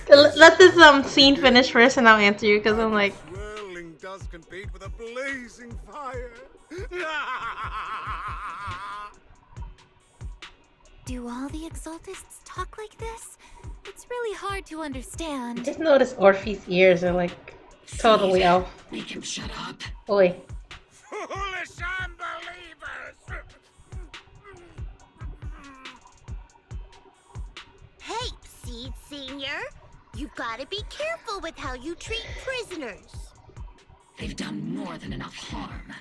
Let this scene finish first and I'll answer you because I'm like. Swirling dust compete with a blazing fire. Do all the Exaltists talk like this? It's really hard to understand. Just notice Orphe's ears are like totally off. Make him shut up. Oi. Foolish unbelievers! Hey, Seed Senior. You've got to be careful with how you treat prisoners. They've done more than enough harm.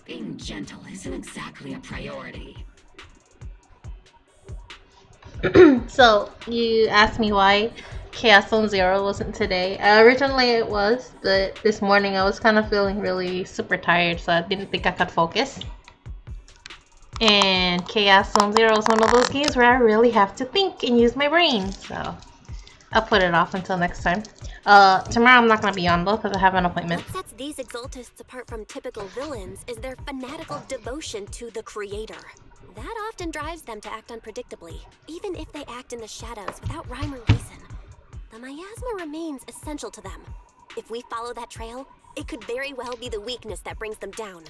Being gentle isn't exactly a priority. So, you asked me why Chaos Zone Zero wasn't today. Originally it was, but this morning I was kind of feeling really super tired, so I didn't think I could focus. And Chaos Zone Zero is one of those games where I really have to think and use my brain, so I'll put it off until next time. Tomorrow I'm not going to be on though because I have an appointment. What sets these Exaltists apart from typical villains is their fanatical devotion to the Creator. That often drives them to act unpredictably, even if they act in the shadows without rhyme or reason. The miasma remains essential to them. If we follow that trail, it could very well be the weakness that brings them down.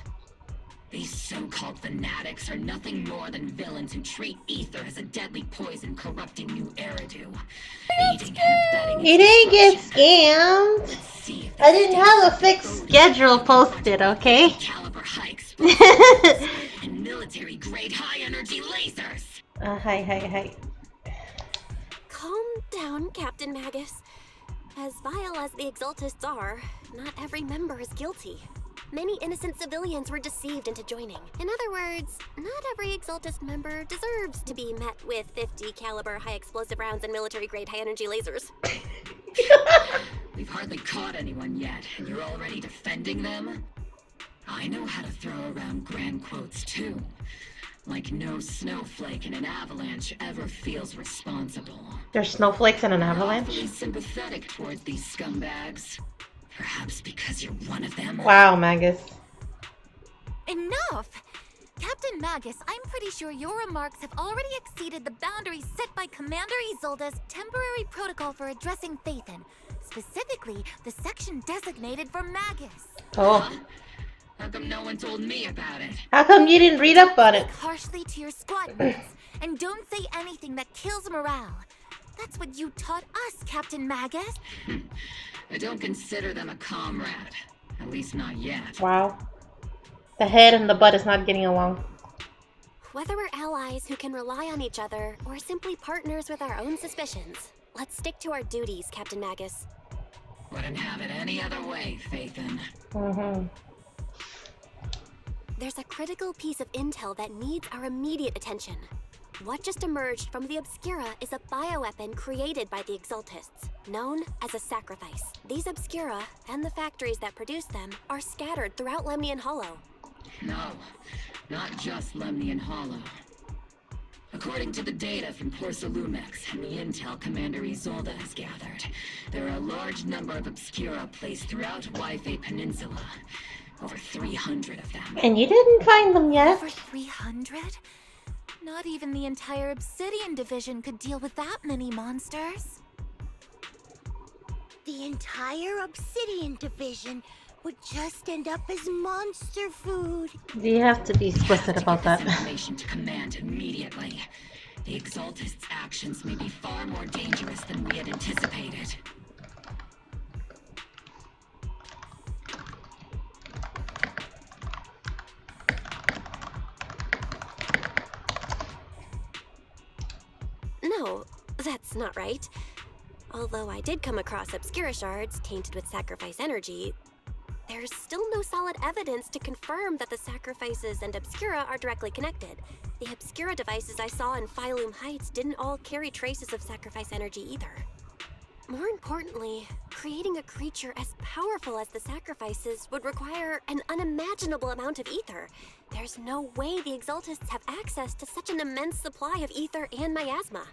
These so-called fanatics are nothing more than villains who treat ether as a deadly poison corrupting new Eridu. Aiding and abetting You didn't get scammed. I didn't have a fixed schedule posted, okay? Caliber high explosives and military-grade high-energy lasers. Hi. Calm down, Captain Magus. As vile as the Exaltists are, not every member is guilty. Many innocent civilians were deceived into joining. In other words, not every Exaltist member deserves to be met with 50 caliber high explosive rounds and military-grade high-energy lasers. We've hardly caught anyone yet, and you're already defending them? I know how to throw around grand quotes too. Like no snowflake in an avalanche ever feels responsible. There's snowflakes in an avalanche? Awfully sympathetic towards these scumbags. Perhaps because you're one of them. Wow, Magus. Enough! Captain Magus, I'm pretty sure your remarks have already exceeded the boundaries set by Commander Isolde's temporary protocol for addressing Phaethon. Specifically, the section designated for Magus. Oh. How come no one told me about it? How come you didn't read up on it? Speak harshly to your squad mates, and don't say anything that kills morale. That's what you taught us, Captain Magus. I don't consider them a comrade. At least not yet. Wow. The head and the butt is not getting along. Whether we're allies who can rely on each other, or simply partners with our own suspicions, let's stick to our duties, Captain Magus. Wouldn't have it any other way, Phaethon. There's a critical piece of intel that needs our immediate attention. What just emerged from the Obscura is a bioweapon created by the Exaltists, known as a sacrifice. These Obscura, and the factories that produce them, are scattered throughout Lemnian Hollow. No, not just Lemnian Hollow. According to the data from Porcelumex and the intel Commander Isolde has gathered, there are a large number of Obscura placed throughout Waifei Peninsula. Over 300 of them. And you didn't find them yet? Over 300? Not even the entire Obsidian Division could deal with that many monsters. The entire Obsidian Division would just end up as monster food. You have to be explicit about that. Information to command immediately. The Exaltists' actions may be far more dangerous than we had anticipated. No, that's not right. Although I did come across Obscura shards tainted with sacrifice energy, there's still no solid evidence to confirm that the sacrifices and Obscura are directly connected. The Obscura devices I saw in Phylum Heights didn't all carry traces of sacrifice energy either. More importantly, creating a creature as powerful as the sacrifices would require an unimaginable amount of ether. There's no way the Exaltists have access to such an immense supply of ether and miasma.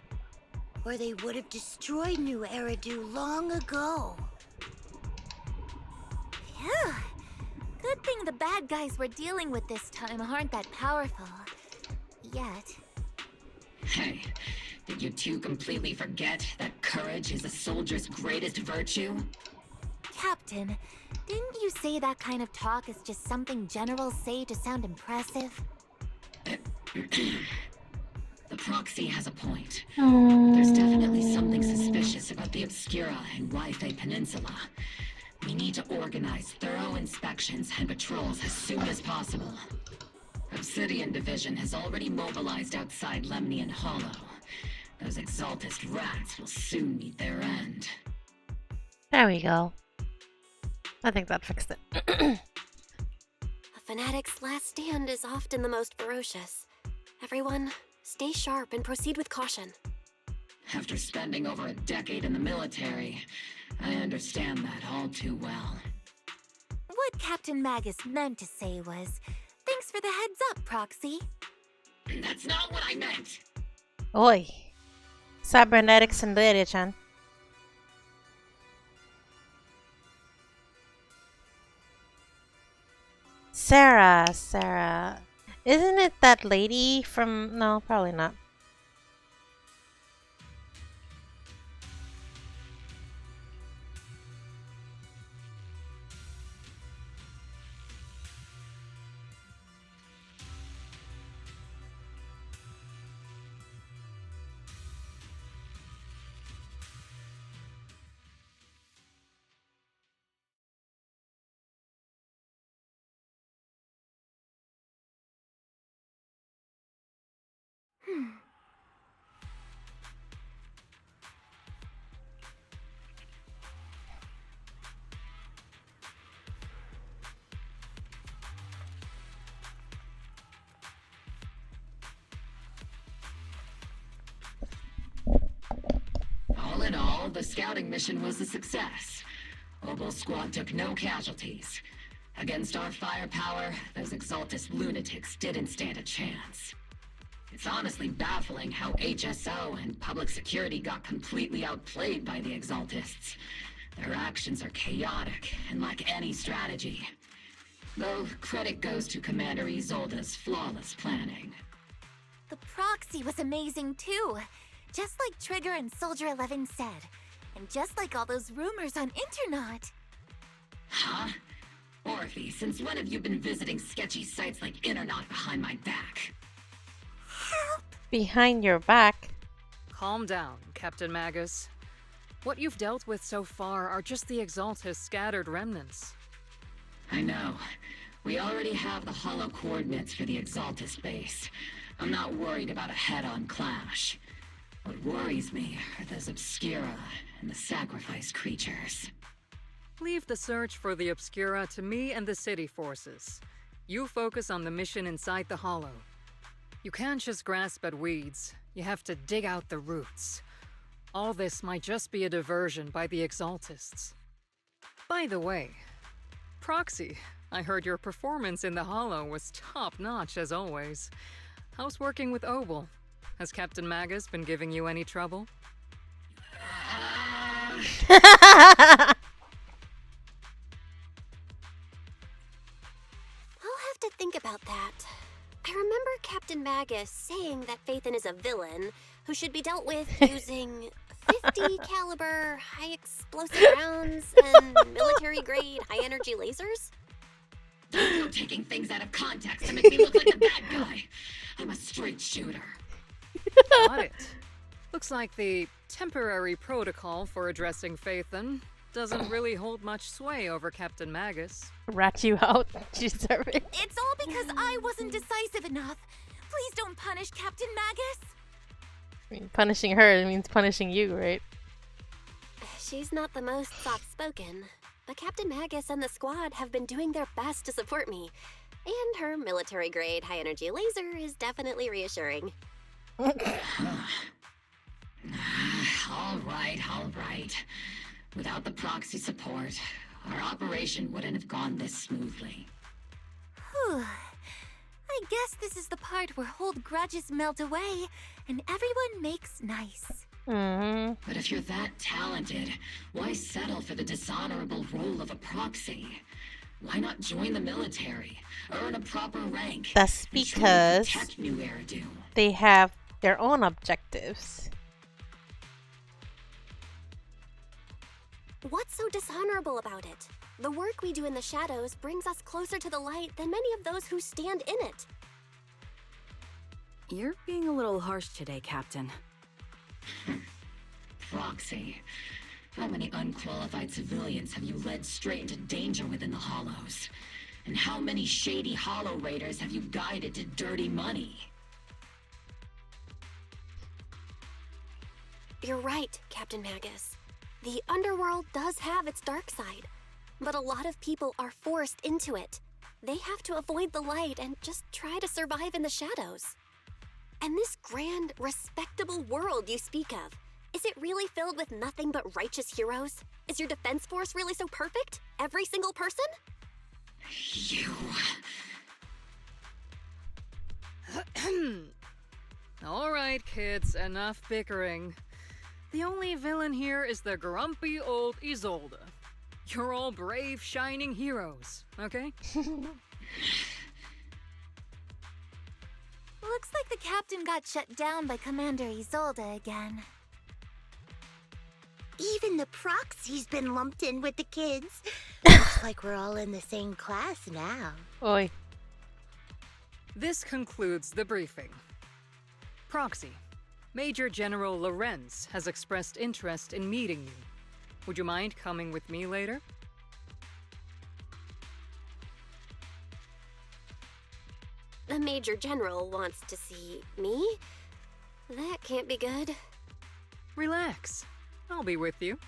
Or they would have destroyed New Eridu long ago. Phew. Good thing the bad guys we're dealing with this time aren't that powerful. Yet. Hey, did you two completely forget that courage is a soldier's greatest virtue? Captain, didn't you say that kind of talk is just something generals say to sound impressive? The proxy has a point. There's definitely something suspicious about the Obscura and Waifei Peninsula. We need to organize thorough inspections and patrols as soon as possible. Obsidian Division has already mobilized outside Lemnian Hollow. Those Exaltist rats will soon meet their end. There we go. I think that fixed it. A fanatic's last stand is often the most ferocious. Everyone, stay sharp and proceed with caution. After spending over a decade in the military, I understand that all too well. What Captain Magus meant to say was, thanks for the heads up, Proxy. That's not what I meant! Oi. Cybernetics and Chan. Sarah. Isn't it that lady from... No, probably not. in all, the scouting mission was a success. Obel Squad took no casualties. Against our firepower, those Exaltus lunatics didn't stand a chance. It's honestly baffling how HSO and public security got completely outplayed by the Exaltists. Their actions are chaotic and lack any strategy. Though credit goes to Commander Isolde's flawless planning. The proxy was amazing too. Just like Trigger and Soldier 11 said. And just like all those rumors on Internet. Huh? Orphe, since when have you been visiting sketchy sites like Internet behind my back? Behind your back? Calm down, Captain Magus. What you've dealt with so far are just the Exaltus scattered remnants. I know. We already have the hollow coordinates for the Exaltus base. I'm not worried about a head-on clash. What worries me are those Obscura and the sacrifice creatures. Leave the search for the Obscura to me and the city forces. You focus on the mission inside the Hollow. You can't just grasp at weeds. You have to dig out the roots. All this might just be a diversion by the Exaltists. By the way, Proxy, I heard your performance in the Hollow was top-notch as always. How's working with Obel? Has Captain Magus been giving you any trouble? I'll have to think about that. I remember Captain Magus saying that Phaethon is a villain who should be dealt with using 50 caliber high explosive rounds and military-grade high-energy lasers? Don't go taking things out of context to make me look like the bad guy. I'm a straight shooter. Got it. Looks like the temporary protocol for addressing Phaethon doesn't really hold much sway over Captain Magus. Rat you out. You deserve it. It's all because I wasn't decisive enough. Please don't punish Captain Magus. I mean, punishing her means punishing you, right? She's not the most soft-spoken, but Captain Magus and the squad have been doing their best to support me. And her military-grade high-energy laser is definitely reassuring. All right. Without the proxy support, our operation wouldn't have gone this smoothly. Whew. I guess this is the part where old grudges melt away and everyone makes nice. But if you're that talented, why settle for the dishonorable role of a proxy? Why not join the military, earn a proper rank? That's because they have their own objectives. What's so dishonorable about it? The work we do in the shadows brings us closer to the light than many of those who stand in it. You're being a little harsh today, Captain. Proxy. How many unqualified civilians have you led straight into danger within the Hollows? And how many shady Hollow Raiders have you guided to dirty money? You're right, Captain Magus. The underworld does have its dark side, but a lot of people are forced into it. They have to avoid the light and just try to survive in the shadows. And this grand, respectable world you speak of, is it really filled with nothing but righteous heroes? Is your defense force really so perfect? Every single person? You... All right, kids, enough bickering. The only villain here is the grumpy old Isolde. You're all brave, shining heroes, okay? Looks like the captain got shut down by Commander Isolde again. Even the proxy's been lumped in with the kids. Looks like we're all in the same class now. Oi. This concludes the briefing. Proxy, Major General Lorenz has expressed interest in meeting you. Would you mind coming with me later? The Major General wants to see me? That can't be good. Relax. I'll be with you.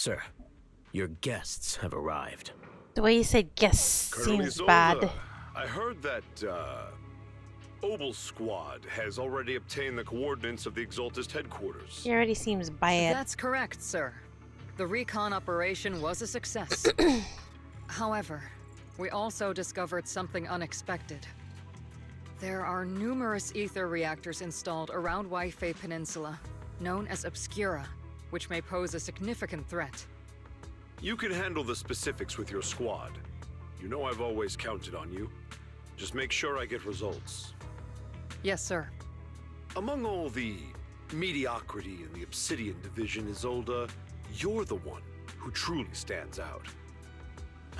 Sir, your guests have arrived. The way you said guests Colonel seems Isolde, bad. I heard that, Obel Squad has already obtained the coordinates of the Exaltist headquarters. He already seems bad. That's correct, sir. The recon operation was a success. However, we also discovered something unexpected. There are numerous ether reactors installed around Wi-Fi Peninsula, known as Obscura, which may pose a significant threat. You can handle the specifics with your squad. You know I've always counted on you. Just make sure I get results. Yes, sir. Among all the mediocrity in the Obsidian Division, Isolde, you're the one who truly stands out.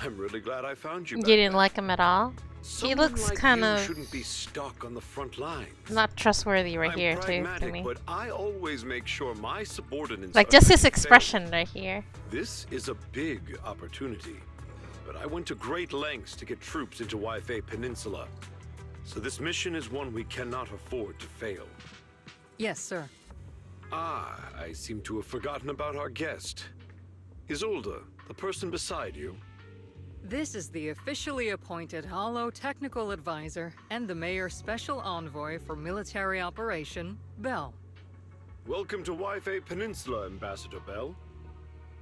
I'm really glad I found you. You didn't like him at all? He Someone looks like kind you of shouldn't be stuck on the front lines. not trustworthy right I'm here, too, to pragmatic, me. but I always make sure my subordinates Like, are just his safe. expression right here. This is a big opportunity, but I went to great lengths to get troops into Wi-Fi Peninsula. So this mission is one we cannot afford to fail. Yes, sir. Ah, I seem to have forgotten about our guest. Isolde, the person beside you. This is the officially appointed Hollow Technical Advisor and the Mayor's Special Envoy for Military Operation, Bell. Welcome to Wi-Fi Peninsula, Ambassador Bell.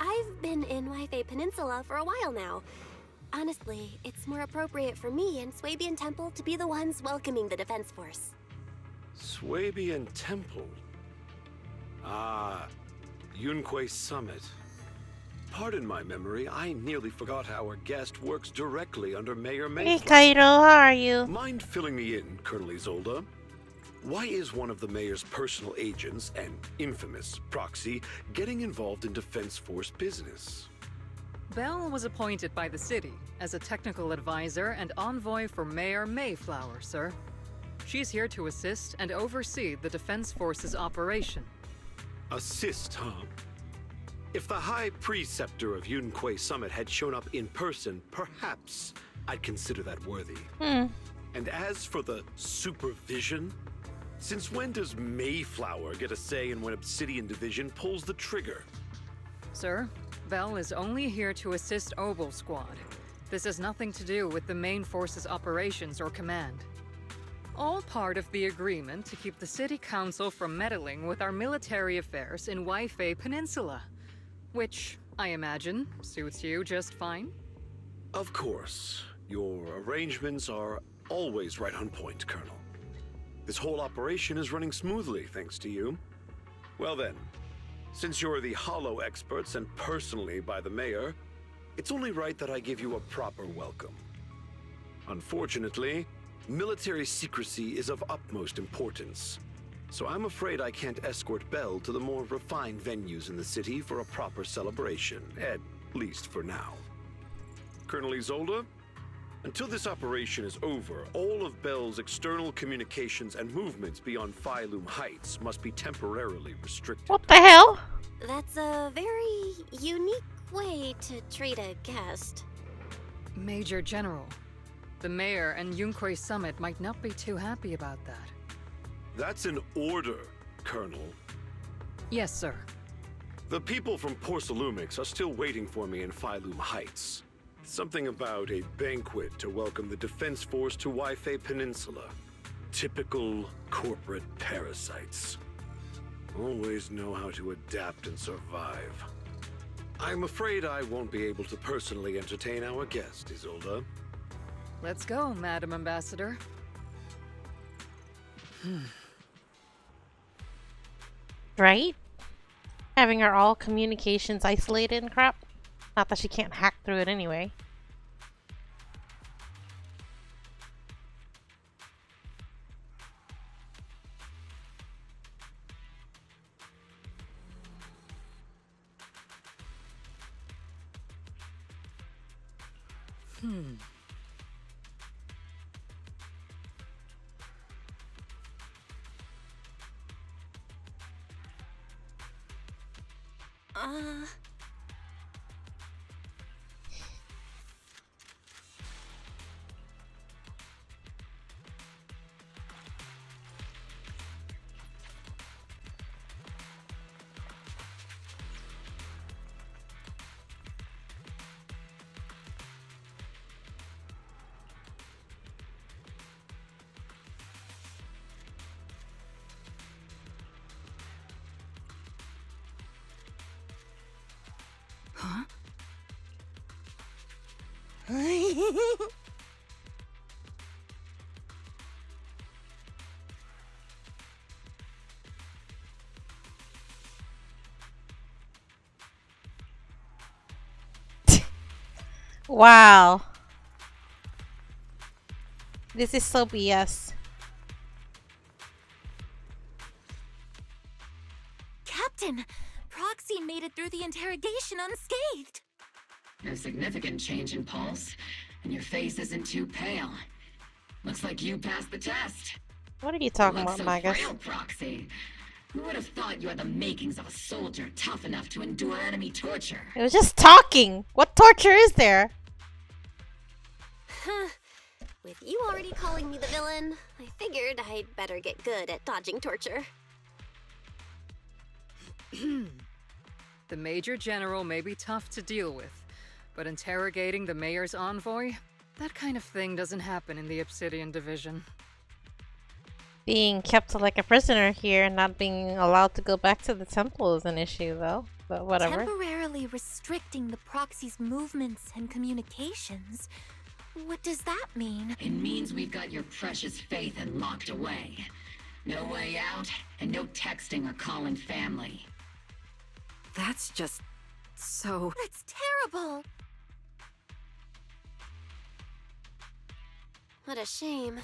I've been in Wi-Fi Peninsula for a while now. Honestly, it's more appropriate for me and Swabian Temple to be the ones welcoming the Defense Force. Swabian Temple? Ah, Yunque Summit. Pardon my memory, I nearly forgot our guest works directly under Mayor Mayflower. Hey, Cairo, how are you? Mind filling me in, Colonel Isolde? Why is one of the mayor's personal agents, and infamous proxy, getting involved in Defense Force business? Bell was appointed by the city as a technical advisor and envoy for Mayor Mayflower, sir. She's here to assist and oversee the Defense Force's operation. Assist, huh? If the High Preceptor of Yunque Summit had shown up in person, perhaps I'd consider that worthy. And as for the supervision, since when does Mayflower get a say in when Obsidian Division pulls the trigger? Sir, Bell is only here to assist Obel Squad. This has nothing to do with the main force's operations or command. All part of the agreement to keep the City Council from meddling with our military affairs in Wi-Fi Peninsula. Which, I imagine, suits you just fine? Of course. Your arrangements are always right on point, Colonel. This whole operation is running smoothly, thanks to you. Well then, since you're the Hollow experts and personally by the Mayor, it's only right that I give you a proper welcome. Unfortunately, military secrecy is of utmost importance. So I'm afraid I can't escort Bell to the more refined venues in the city for a proper celebration, at least for now. Colonel Isolde, until this operation is over, all of Bell's external communications and movements beyond Phylum Heights must be temporarily restricted. What the hell? That's a very unique way to treat a guest. Major General, the Mayor and Yunque Summit might not be too happy about that. That's an order, Colonel. Yes, sir. The people from Porcelumix are still waiting for me in Phylum Heights. Something about a banquet to welcome the Defense Force to Wi-Fi Peninsula. Typical corporate parasites. Always know how to adapt and survive. I'm afraid I won't be able to personally entertain our guest, Isolde. Let's go, Madam Ambassador. Right? Having her all communications isolated and crap. Not that she can't hack through it anyway. Huh? Wow. This is so BS. Captain, Proxy made it through the interrogation unscathed. No significant change in pulse, and your face isn't too pale. Looks like you passed the test. What are you talking Looks about, so Magus? frail, Proxy. Who would have thought you had the makings of a soldier tough enough to endure enemy torture? It was just talking. What torture is there? With you already calling me the villain, I figured I'd better get good at dodging torture. The Major General may be tough to deal with, but interrogating the Mayor's envoy? That kind of thing doesn't happen in the Obsidian Division. Being kept like a prisoner here and not being allowed to go back to the temple is an issue, though. But whatever. Temporarily restricting the Proxy's movements and communications. What does that mean? It means we've got your precious faith and locked away. No way out, and no texting or calling family. That's just so... That's terrible! What a shame.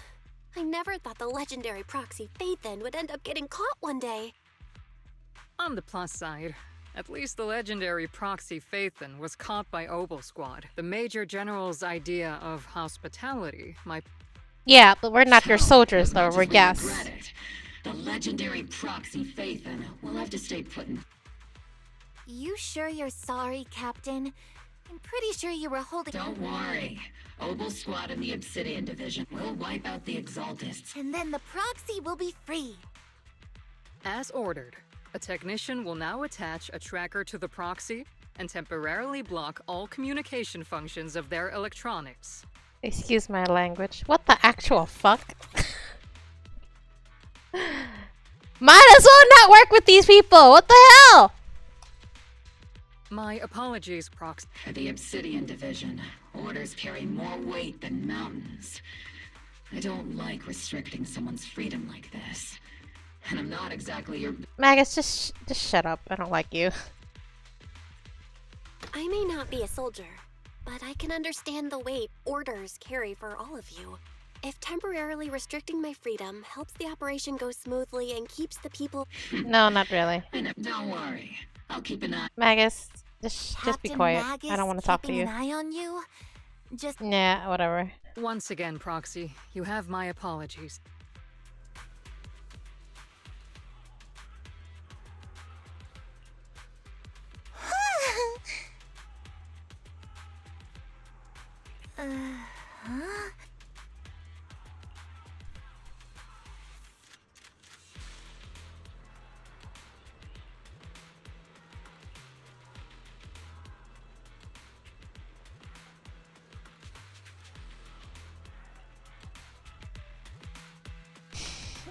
I never thought the legendary Proxy Phaethan would end up getting caught one day. On the plus side, at least the legendary Proxy Phaethan was caught by Obel Squad. The Major General's idea of hospitality might... Yeah, but we're not your soldiers, though. We're guests. The legendary Proxy Phaethan will have to stay put in... You sure you're sorry, Captain? I'm pretty sure you were holding... Don't worry. Obel Squad and the Obsidian Division will wipe out the Exaltists. And then the Proxy will be free. As ordered, a technician will now attach a tracker to the Proxy and temporarily block all communication functions of their electronics. Excuse my language. What the actual fuck? Might as well not work with these people! What the hell? My apologies, Proxy. For the Obsidian Division, orders carry more weight than mountains. I don't like restricting someone's freedom like this. And I'm not exactly your... Magus, just shut up. I don't like you. I may not be a soldier, but I can understand the weight orders carry for all of you. If temporarily restricting my freedom helps the operation go smoothly and keeps the people... No, not really. Don't worry. I'll keep an eye... Magus, just be quiet. Magus, I don't want to talk to you. Keeping an eye on you? Just... Yeah, whatever. Once again, Proxy, you have my apologies. Huh?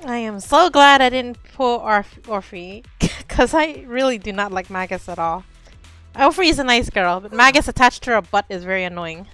I am so glad I didn't pull Orphe, because I really do not like Magus at all. Orphe is a nice girl, but Magus attached to her butt is very annoying.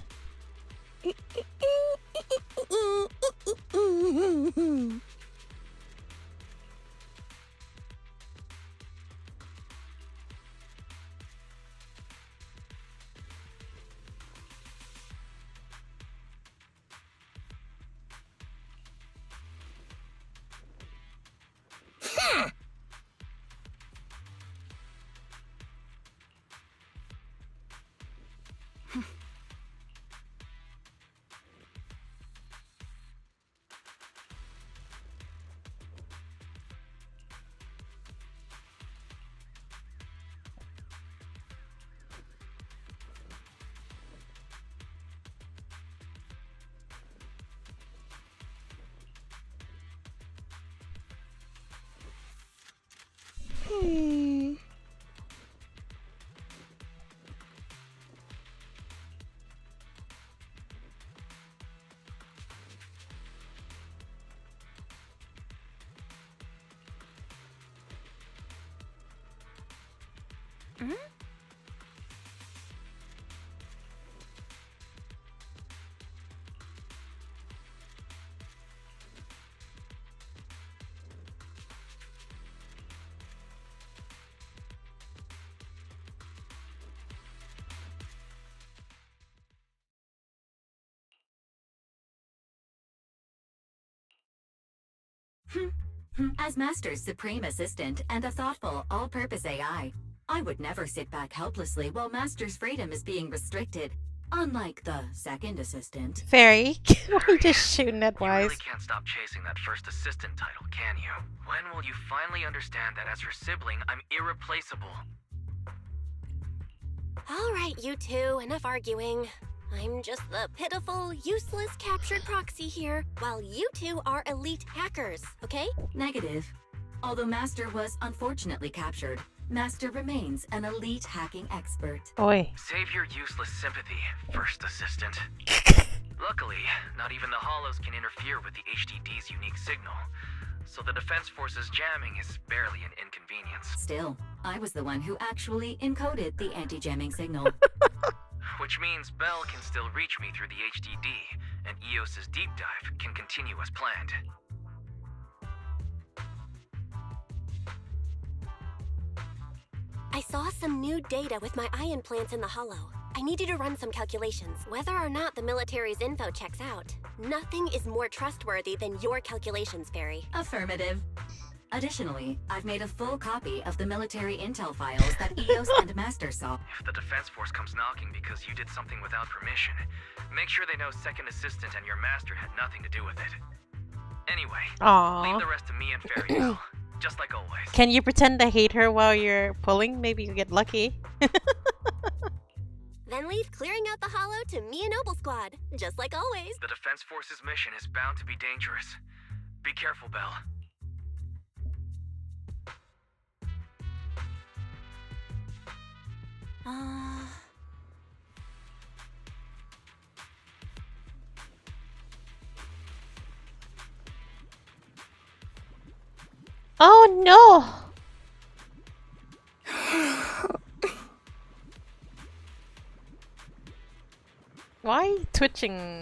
As Master's supreme assistant and a thoughtful, all-purpose AI, I would never sit back helplessly while Master's freedom is being restricted. Unlike the second assistant. Fairy, why are you just shooting at Wise? You really can't stop chasing that first assistant title, can you? When will you finally understand that as her sibling, I'm irreplaceable? All right, you two, enough arguing. I'm just the pitiful, useless captured proxy here, while you two are elite hackers, okay? Negative. Although Master was unfortunately captured, Master remains an elite hacking expert. Oi. Save your useless sympathy, first assistant. Luckily, not even the Hollows can interfere with the HDD's unique signal, so the Defense Force's jamming is barely an inconvenience. Still, I was the one who actually encoded the anti-jamming signal. Which means Bell can still reach me through the HDD, and EOS's deep dive can continue as planned. I saw some new data with my ion plants in the Hollow. I need you to run some calculations, whether or not the military's info checks out. Nothing is more trustworthy than your calculations, Fairy. Affirmative. Additionally, I've made a full copy of the military intel files that EOS and Master saw. If the Defense Force comes knocking because you did something without permission, make sure they know Second Assistant and your Master had nothing to do with it. Anyway, leave the rest to me and Fairy Bell, just like always. Can you pretend to hate her while you're pulling? Maybe you get lucky. Then leave clearing out the Hollow to me and Noble Squad, just like always. The Defense Force's mission is bound to be dangerous. Be careful, Bell. Oh no! Why are you twitching?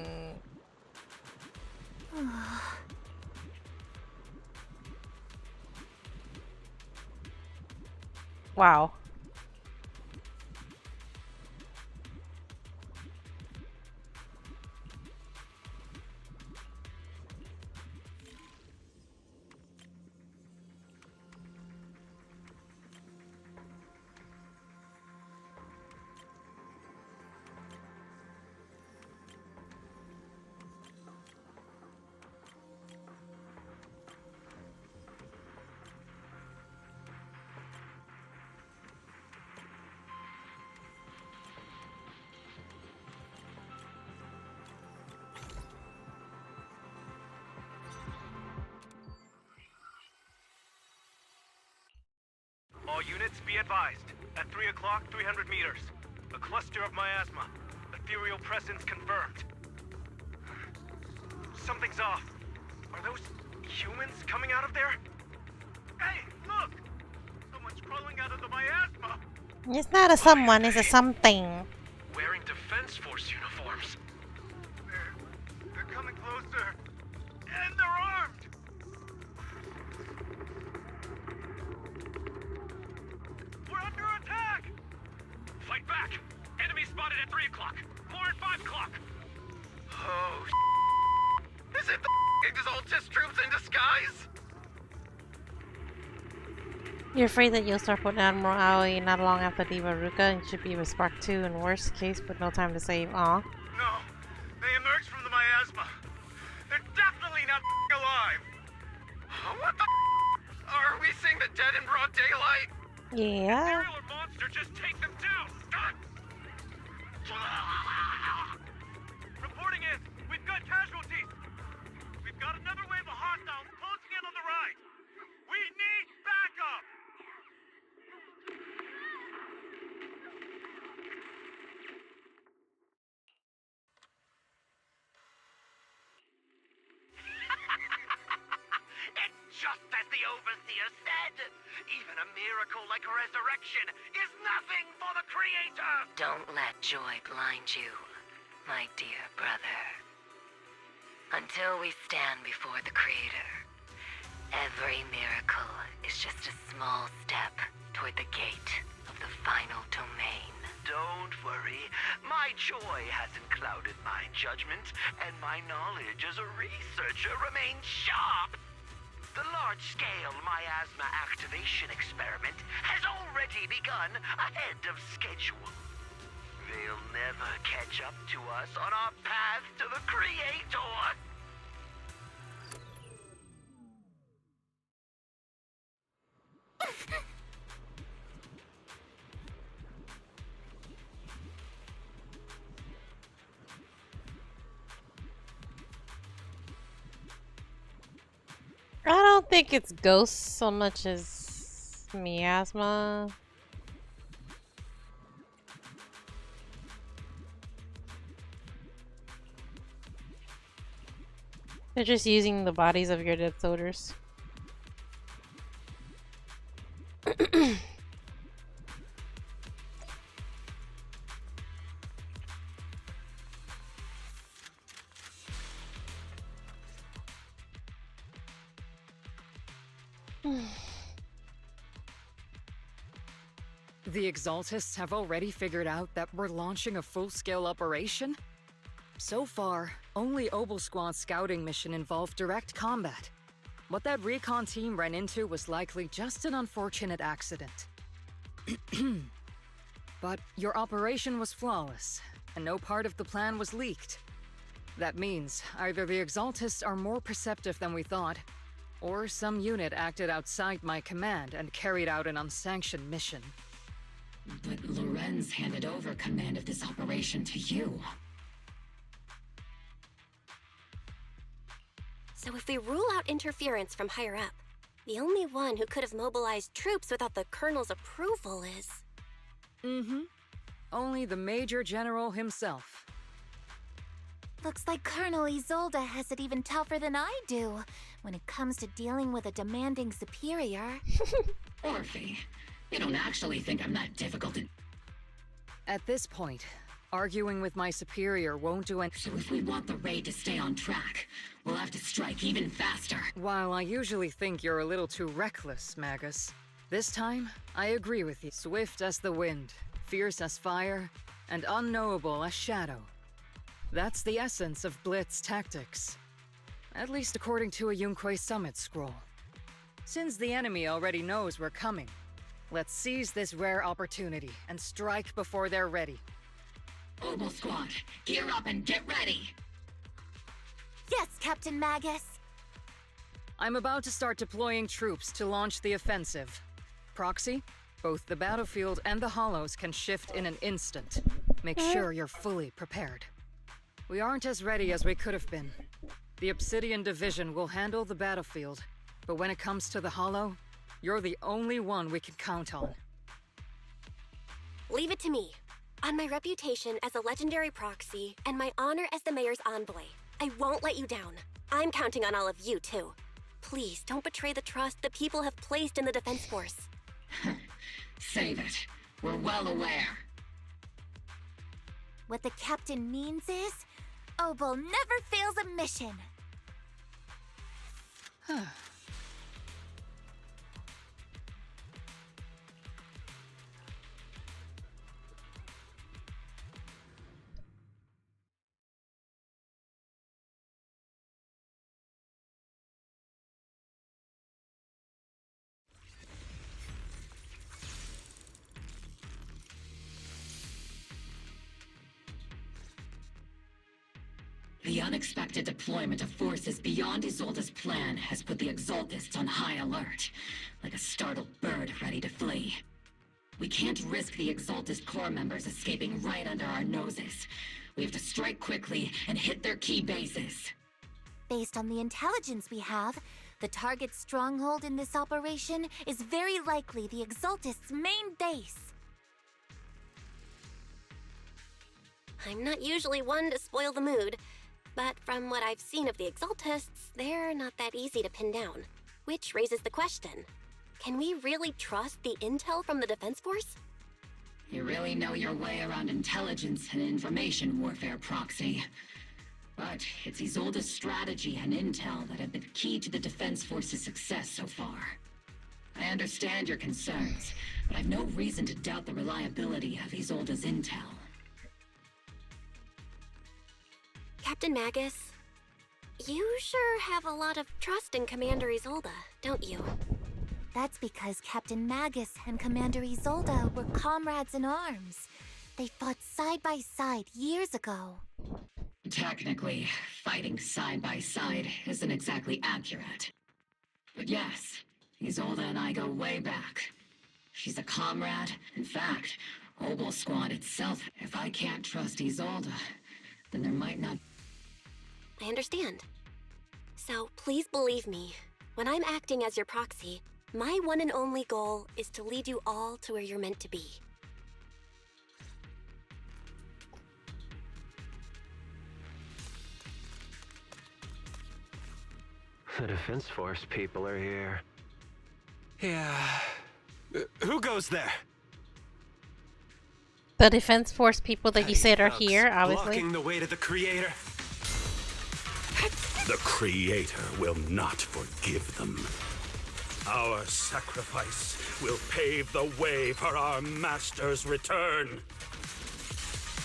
Wow. All units be advised. At 3 o'clock, 300 meters. A cluster of miasma. Ethereal presence confirmed. Something's off. Are those humans coming out of there? Hey, look! Someone's crawling out of the miasma! It's not a someone, it's a something. Wearing Defense Force uniforms. They're coming closer. And they're armed! We're under attack! Fight back! Enemy spotted at 3 o'clock. More at 5 o'clock. Oh, is it the Exaltis troops in disguise? You're afraid that you'll start putting Admiral Aoi not long after Diva Ruka and should be with Spark 2 in worst case, but no time to save. Aw. No, they emerged from the miasma. They're definitely not alive. What the are we seeing the dead in broad daylight? Yeah. Ethereal or monster, just take them down. Reporting in. We've got casualties. We've got another wave of hostiles closing in on the right. We need backup. It's just as the Overseer said. Even a miracle like resurrection is nothing for the Creator. Don't let joy blind you, my dear brother. Until we stand before the Creator, every miracle is just a small step toward the gate of the final domain. Don't worry. My joy hasn't clouded my judgment, and my knowledge as a researcher remains sharp. The large-scale miasma activation experiment has already begun ahead of schedule. They'll never catch up to us on our path to the Creator. I don't think it's ghosts so much as miasma. They're just using the bodies of your dead soldiers. The Exaltists have already figured out that we're launching a full-scale operation? So far, only Obel Squad's scouting mission involved direct combat. What that recon team ran into was likely just an unfortunate accident. But your operation was flawless, and no part of the plan was leaked. That means either the Exaltists are more perceptive than we thought, or some unit acted outside my command and carried out an unsanctioned mission. But Lorenz handed over command of this operation to you. So if we rule out interference from higher up, the only one who could have mobilized troops without the Colonel's approval is... Mm-hmm. Only the Major General himself. Looks like Colonel Isolde has it even tougher than I do when it comes to dealing with a demanding superior. Orphe, you don't actually think I'm that difficult to... At this point, arguing with my superior won't do anything. So if we want the raid to stay on track, we'll have to strike even faster. While I usually think you're a little too reckless, Magus, this time, I agree with you. Swift as the wind, fierce as fire, and unknowable as shadow. That's the essence of Blitz tactics. At least according to a Yunque Summit scroll. Since the enemy already knows we're coming, let's seize this rare opportunity and strike before they're ready. Obel Squad, gear up and get ready! Yes, Captain Magus! I'm about to start deploying troops to launch the offensive. Proxy, both the battlefield and the hollows can shift in an instant. Make sure you're fully prepared. We aren't as ready as we could have been. The Obsidian Division will handle the battlefield, but when it comes to the hollow, you're the only one we can count on. Leave it to me. On my reputation as a legendary proxy and my honor as the mayor's envoy, I won't let you down. I'm counting on all of you, too. Please don't betray the trust the people have placed in the Defense Force. Save it. We're well aware. What the captain means is, Obel never fails a mission. The unexpected deployment of forces beyond Isolde's plan has put the Exaltists on high alert, like a startled bird ready to flee. We can't risk the Exaltist Corps members escaping right under our noses. We have to strike quickly and hit their key bases. Based on the intelligence we have, the target's stronghold in this operation is very likely the Exaltists' main base. I'm not usually one to spoil the mood, but from what I've seen of the Exaltists, they're not that easy to pin down. Which raises the question, can we really trust the intel from the Defense Force? You really know your way around intelligence and information warfare, Proxy. But it's Isolde's strategy and intel that have been key to the Defense Force's success so far. I understand your concerns, but I've no reason to doubt the reliability of Isolde's intel. Captain Magus, You sure have a lot of trust in Commander Isolde, don't you? That's because Captain Magus and Commander Isolde were comrades in arms. They fought side by side years ago. Technically, fighting side by side isn't exactly accurate. But yes, Isolde and I go way back. She's a comrade. In fact, Obel Squad itself. If I can't trust Isolde, then there might not... I understand. So please believe me, when I'm acting as your proxy, my one and only goal is to lead you all to where you're meant to be. The Defense Force people are here. Yeah. Who goes there? The Defense Force people that you said are here, obviously. Blocking the way to the Creator. The Creator will not forgive them. Our sacrifice will pave the way for our Master's return.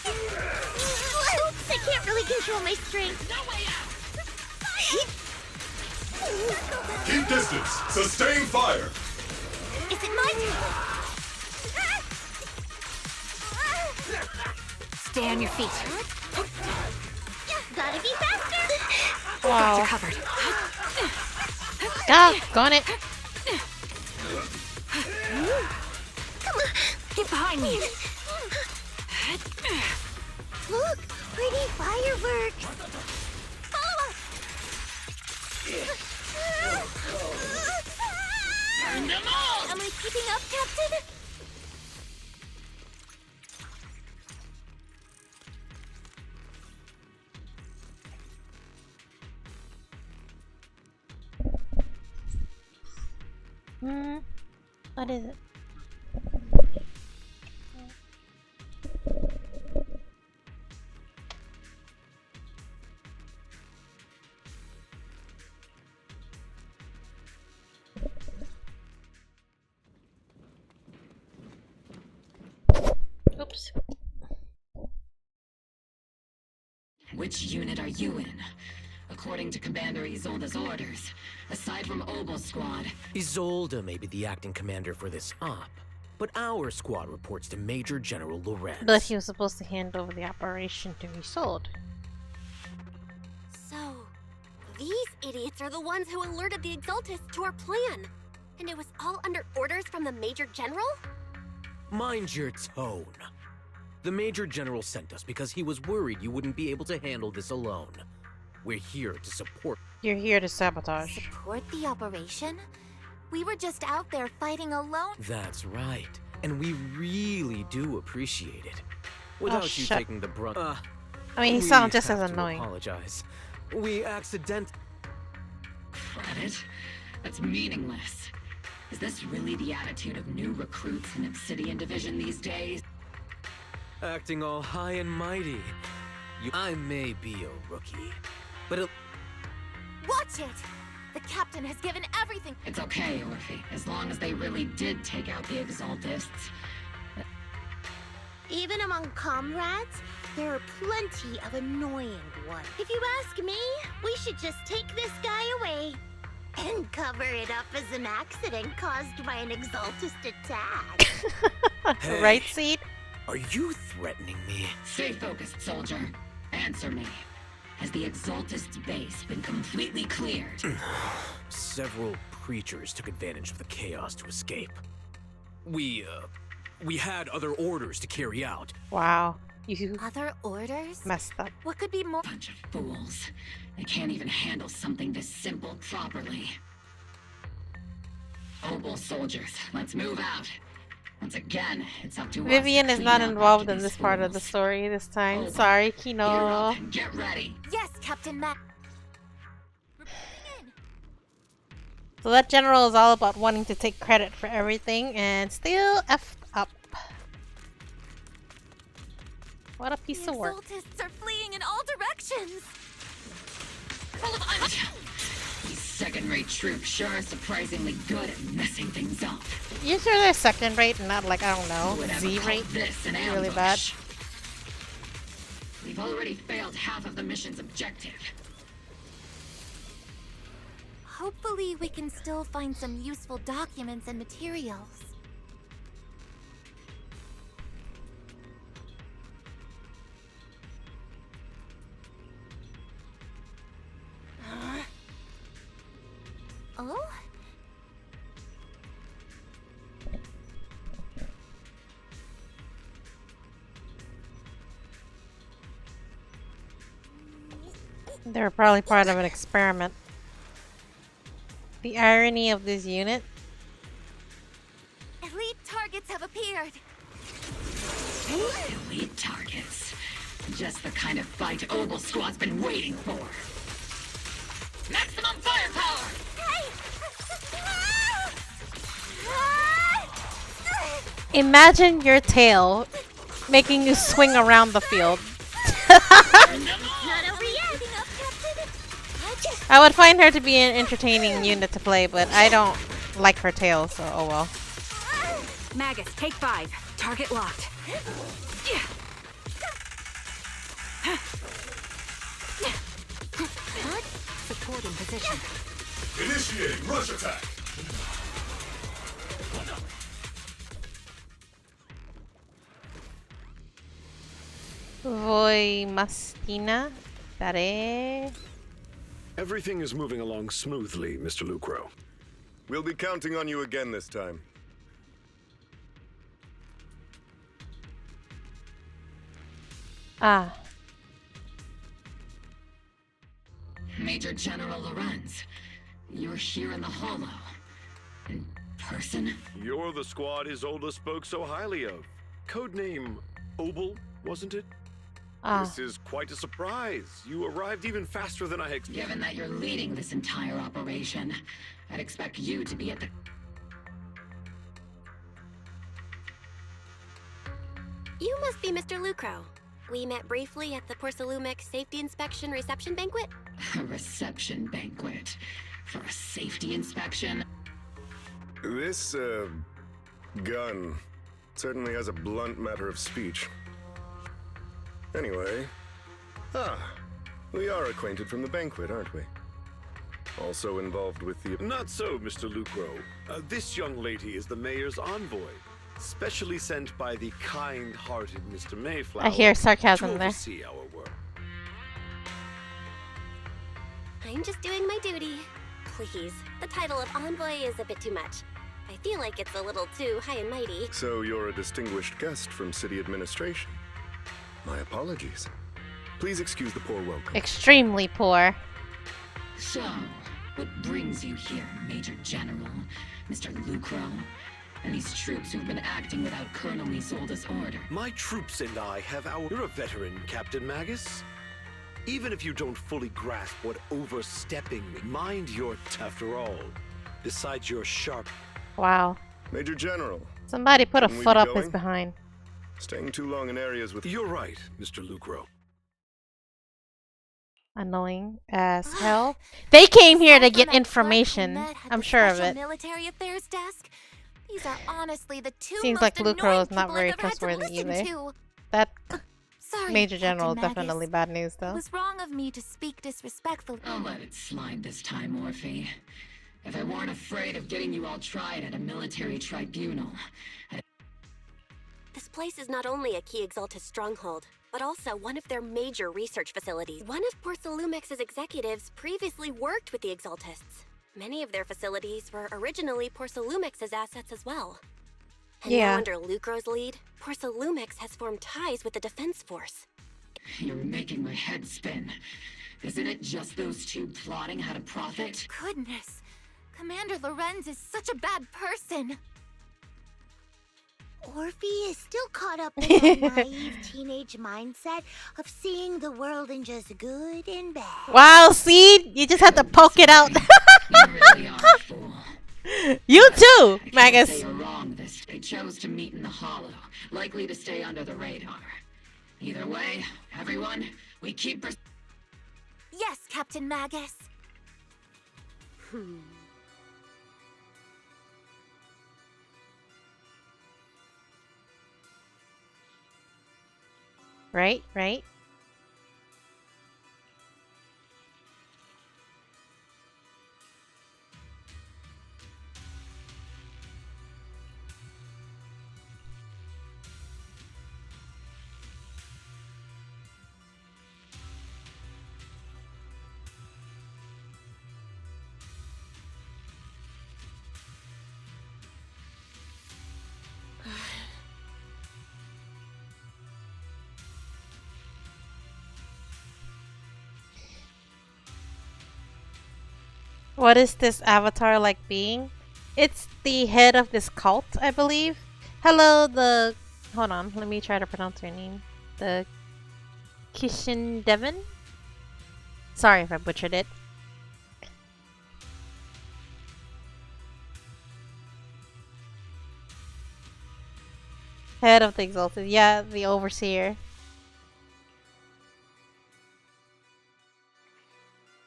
Oops, I can't really control my strength. No way out! Keep distance. Sustain fire. Is it my turn? Stay on your feet. Gotta be faster! Wow. Got you covered. Doggone it. Come on! Get behind me! Look! Pretty fireworks! Follow us! Burn them all! Am I keeping up, Captain? What is it? Oops. Which unit are you in? According to Commander Isolde's orders, aside from Obel Squad... Isolde may be the acting commander for this op, but our squad reports to Major General Lorenz. But he was supposed to hand over the operation to Isolde. So, these idiots are the ones who alerted the Exaltists to our plan. And it was all under orders from the Major General? Mind your tone. The Major General sent us because he was worried you wouldn't be able to handle this alone. We're here to support... You're here to sabotage. Support the operation? We were just out there fighting alone. That's right. And we really do appreciate it. Without you taking the brunt... I mean, he sounds just as annoying. Apologize. We Credit? That's meaningless. Is this really the attitude of new recruits in Obsidian Division these days? Acting all high and mighty. I may be a rookie, but Watch it! The captain has given everything. It's okay, Orphe, as long as they really did take out the Exaltists. Even among comrades, there are plenty of annoying ones. If you ask me, we should just take this guy away and cover it up as an accident caused by an Exaltist attack. Hey, right, Seed? Are you threatening me? Stay focused, soldier. Answer me. Has the Exaltist base been completely cleared? Several creatures took advantage of the chaos to escape. We had other orders to carry out. Wow. You other orders? Messed up. What could be more? Bunch of fools. They can't even handle something this simple properly. Obel soldiers, let's move out. Once again, it's up to Vivian us is not involved in this part of the story this time. Obel, Sorry, gear Kino. up and get ready. Yes, Captain Matt. So that general is all about wanting to take credit for everything and still effed up. What a piece of work. The Exaltists are fleeing in all directions. These second-rate troops sure are surprisingly good at messing things up. You sure they're second rate and not like, I don't know, Who would ever Z call rate? this an Really ambush? bad. We've already failed half of the mission's objective. Hopefully, we can still find some useful documents and materials. Oh? They were probably part of an experiment. The irony of this unit. Elite targets have appeared. Elite targets. Just the kind of fight Oval Squad's been waiting for. Maximum firepower! Imagine your tail making you swing around the field. I would find her to be an entertaining unit to play, but I don't like her tail, so oh well. Magus, take 5. Target locked. Support in position. Initiating rush attack. Voy Mastina. Dare. Everything is moving along smoothly, Mr. Lucro. We'll be counting on you again this time. Ah. Major General Lorenz, you're here in the Hollow. In person? You're the squad Isolde spoke so highly of. Codename Obel, wasn't it? Ah. This is quite a surprise. You arrived even faster than I expected. Given that you're leading this entire operation, I'd expect you to be at the... You must be Mr. Lucro. We met briefly at the Porcelumic Safety Inspection Reception Banquet? A reception banquet. For a safety inspection? This, gun certainly has a blunt matter of speech. Anyway, we are acquainted from the banquet, aren't we? Also involved with the... Not so, Mr. Lucro. This young lady is the mayor's envoy, specially sent by the kind-hearted Mr. Mayflower. I hear sarcasm to there. oversee our work. I'm just doing my duty. Please, the title of envoy is a bit too much. I feel like it's a little too high and mighty. So you're a distinguished guest from city administration. My apologies. Please excuse the poor welcome. Extremely poor. So, what brings you here, Major General, Mr. Lucro? And these troops who've been acting without Colonel Isolde's order? My troops and I have our... You're a veteran, Captain Magus. Even if you don't fully grasp what overstepping means, mind your... After all, besides your sharp... Wow. Major General. Somebody put a Shouldn't we foot be up going? his behind. Staying too long in areas with... You're right, Mr. Lucro. Annoying as hell. They came here to get information. I'm sure of it. Military affairs desk. These are honestly the two Seems most like Lucro annoying is not people very I've ever had to trustworthy listen either. to. That Sorry, Major General is Captain definitely Magus. bad news, It though. was wrong of me to speak disrespectfully. I'll let it slide this time, Morphe. If I weren't afraid of getting you all tried at a military tribunal, This place is not only a key Exaltus stronghold, but also one of their major research facilities. One of Porcelumex's executives previously worked with the Exaltists. Many of their facilities were originally Porcelumex's assets as well. And Yeah. now under Lucro's lead, Porcelumex has formed ties with the Defense Force. you're making my head spin. Isn't it just those two plotting how to profit? Goodness, Commander Lorenz is such a bad person. Orphe is still caught up in that naive teenage mindset of seeing the world in just good and bad. Wow, see? You just have to poke it out. You really are a fool. You too, I can't Magus. say you're wrong this. They chose to meet in the Hollow, likely to stay under the radar. Either way, everyone, we keep... Yes, Captain Magus. Right, right. What? 'Cause I saw your military affairs desk. These are honestly the two most annoying people I've ever had to listen to. Right, right. These are the two most annoying people I've ever had to listen to. What is this avatar like being? It's the head of this cult, I believe. Hello, the... Hold on, let me try to pronounce your name. The Kishin Devon? Sorry if I butchered it. Head of the Exalted. Yeah, the Overseer.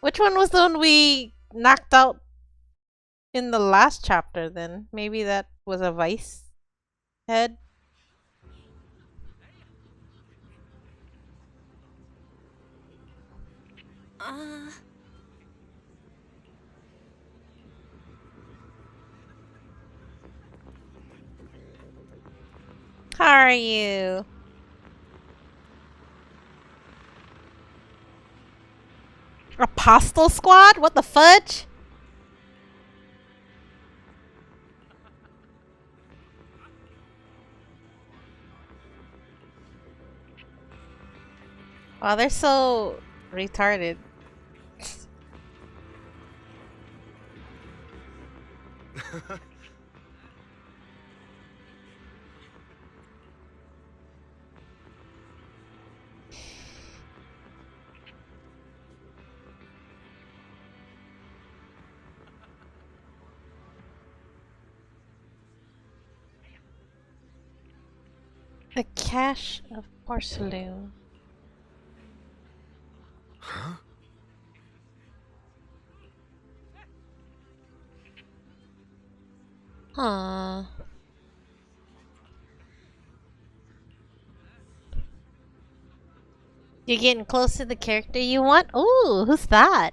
Which one was the one we knocked out in the last chapter then? Maybe that was a Vice head? How are you? Apostle Squad? What the fudge? Wow, they're so retarded. The cache of porcelain. Huh? Aww. You're getting close to the character you want? Ooh, who's that?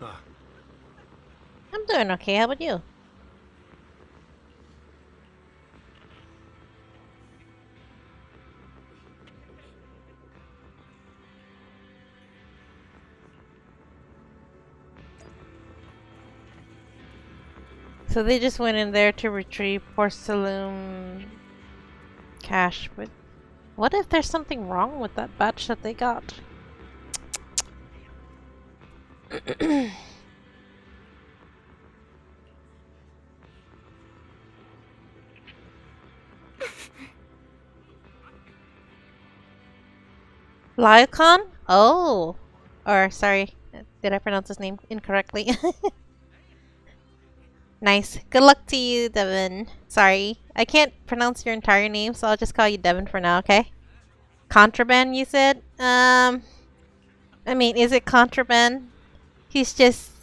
I'm doing okay, how about you? So they just went in there to retrieve porcelain cache, but what if there's something wrong with that batch that they got? Lycon? Oh! Or, sorry, did I pronounce his name incorrectly? Nice. Good luck to you, Devin. Sorry, I can't pronounce your entire name, so I'll just call you Devin for now, okay? Contraband, you said? I mean, is it contraband? He's just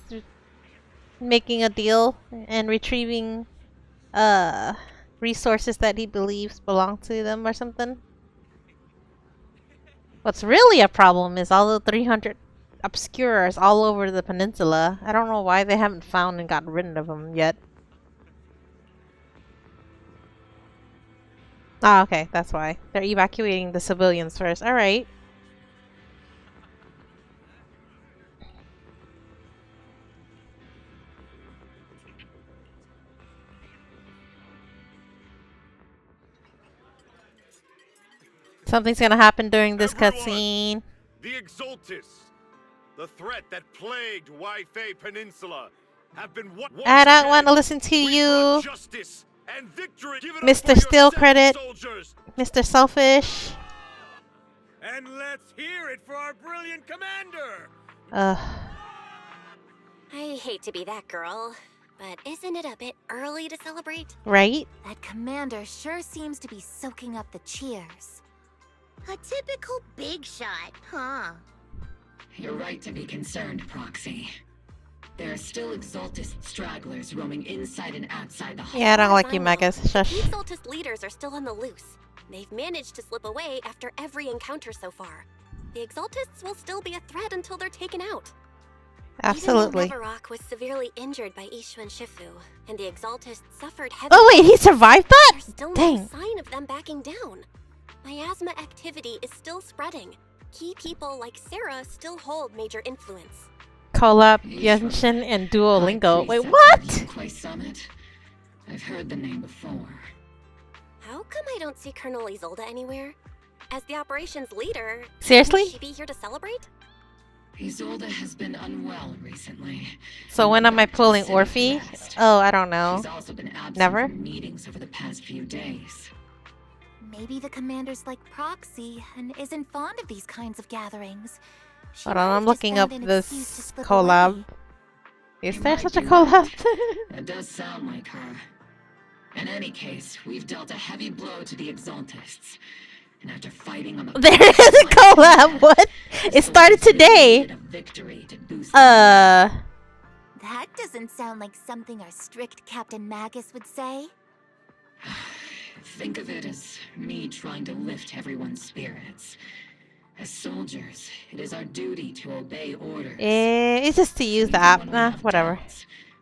making a deal and retrieving resources that he believes belong to them or something. What's really a problem is all the 300 obscurers all over the peninsula. I don't know why they haven't found and gotten rid of them yet. Ah, okay, that's why. They're evacuating the civilians first. Alright. Something's gonna happen during this cutscene. The Exaltus, the threat that plagued Waifei Peninsula, have been I don't want to listen to you, Mr. Steal Credit, Mr. Selfish. And let's hear it for our brilliant commander. I hate to be that girl, but isn't it a bit early to celebrate? Right? That commander sure seems to be soaking up the cheers. A typical big shot, huh? You're right to be concerned, Proxy. There are still Exaltist stragglers roaming inside and outside the hall. Yeah, I don't like you, Megas. Shush. The Exaltist leaders are still on the loose. They've managed to slip away after every encounter so far. The Exaltists will still be a threat until they're taken out. Absolutely. Even though Nevarok was severely injured by Ishu and Shifu, and the Exaltists suffered heavy... Oh wait, he survived that? There's still Dang. no sign of them backing down. Miasma activity is still spreading. Key people like Sarah still hold major influence. Collab, Genshin, and Duolingo. Wait, what? Summit? I've heard the name before. How come I don't see Colonel Isolde anywhere? As the operations leader, Seriously? should she be here to celebrate? Isolde has been unwell recently. So when am I pulling Orphe? Oh, I don't know. She's also been absent Never? from meetings over the past few days. Maybe the commander's like Proxy and isn't fond of these kinds of gatherings. She Hold on, might I'm have looking just up found an this excuse to slip collab. away. Is You there might such a be collab? right. That does sound like her. In any case, we've dealt a heavy blow to the Exaltists. And after fighting on the There is a collab. What? It started today. That doesn't sound like something our strict Captain Magus would say. Think of it as me trying to lift everyone's spirits. As soldiers, it is our duty to obey orders. It's just to use the app. Whatever.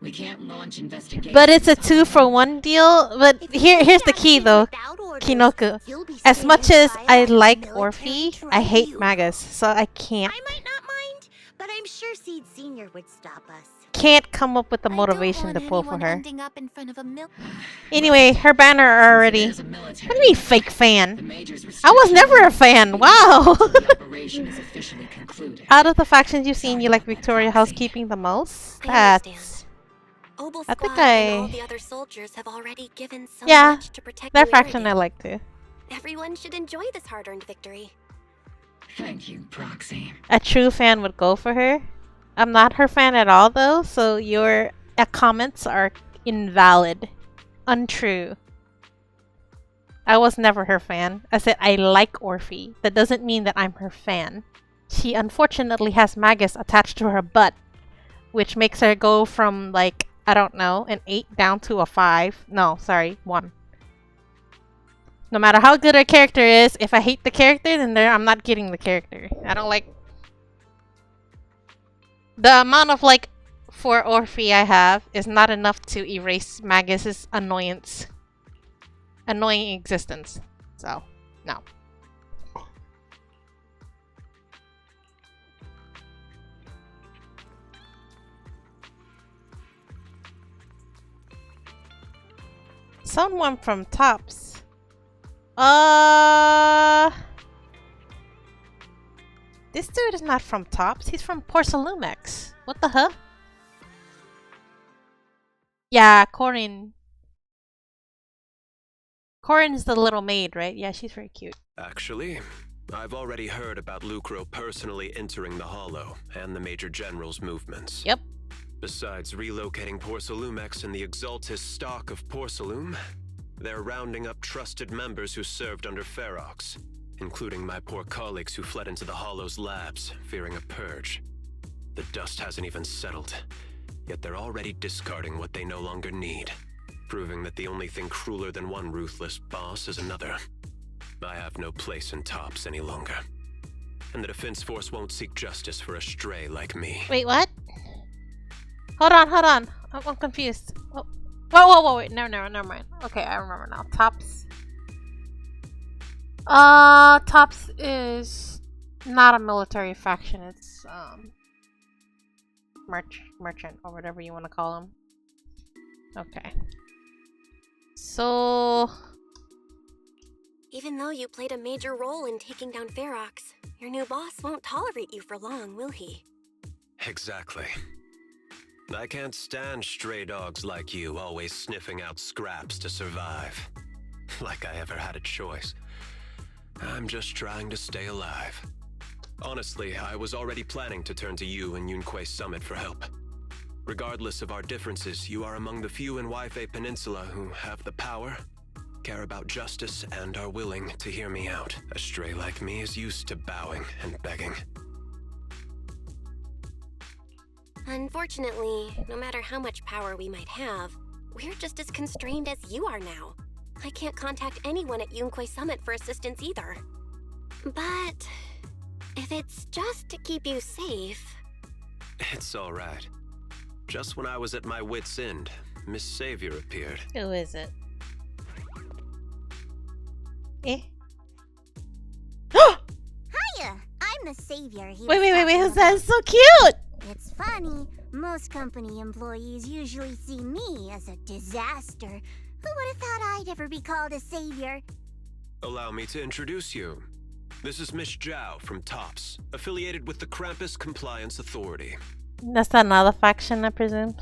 We can't launch investigations. But it's a 2-for-1 deal. But here's the key though, Kinoku. As much as I like Orphe, I hate Magus, so I can't. I might not mind, but I'm sure Seed Senior would stop us. Can't come up with the motivation to pull for her. Ending up in front of a Anyway, her banner already. What do you mean fake fan? I was never a fan. Wow. Out of the factions you've seen, you like Victoria Housekeeping the most? That's. Obel I think Squad and all I. the other soldiers have already given so Yeah, much to protect that New faction I Meridian. like too. Everyone should enjoy this hard-earned victory. Thank you, Proxy. A true fan would go for her. I'm not her fan at all though, so your comments are invalid. Untrue. I was never her fan. I said I like Orphe. That doesn't mean that I'm her fan. She unfortunately has Magus attached to her butt, which makes her go from like, I don't know, an 8 down to a 5. No, sorry, 1. No matter how good her character is, if I hate the character, then I'm not getting the character. I don't like... The amount of like for Orphe I have is not enough to erase Magus's annoying existence. So, no. Someone from Tops. This dude is not from Tops. He's from Porcelumex. What the huh? Yeah, Corin. Corin is the little maid, right? Yeah, she's very cute. Actually, I've already heard about Lucro personally entering the Hollow and the Major General's movements. Yep. Besides relocating Porcelumex and the Exaltist stock of Porcelume, they're rounding up trusted members who served under Ferox, including my poor colleagues who fled into the Hollow's labs, fearing a purge. The dust hasn't even settled, yet they're already discarding what they no longer need, proving that the only thing crueler than one ruthless boss is another. I have no place in Tops any longer, and the Defense Force won't seek justice for a stray like me. Wait, what? Hold on. I'm confused. Oh. Whoa, wait. Never mind. Okay, I remember now. Tops. Tops is not a military faction. It's, merchant, or whatever you want to call them. Okay. So... Even though you played a major role in taking down Ferox, your new boss won't tolerate you for long, will he? Exactly. I can't stand stray dogs like you always sniffing out scraps to survive. Like I ever had a choice. I'm just trying to stay alive. Honestly, I was already planning to turn to you and Yunquei Summit for help. Regardless of our differences, you are among the few in Waifei Peninsula who have the power, care about justice, and are willing to hear me out. A stray like me is used to bowing and begging. Unfortunately, no matter how much power we might have, we're just as constrained as you are now. I can't contact anyone at Yunquei Summit for assistance either. But if it's just to keep you safe... It's alright. Just when I was at my wit's end, Miss Savior appeared. Who is it? Eh? Hiya! I'm the savior. Wait, who's that? It's so cute! It's funny. Most company employees usually see me as a disaster. Who would have thought I'd ever be called a savior? Allow me to introduce you. This is Miss Zhao from TOPS, affiliated with the Krampus Compliance Authority. That's another faction, I presume.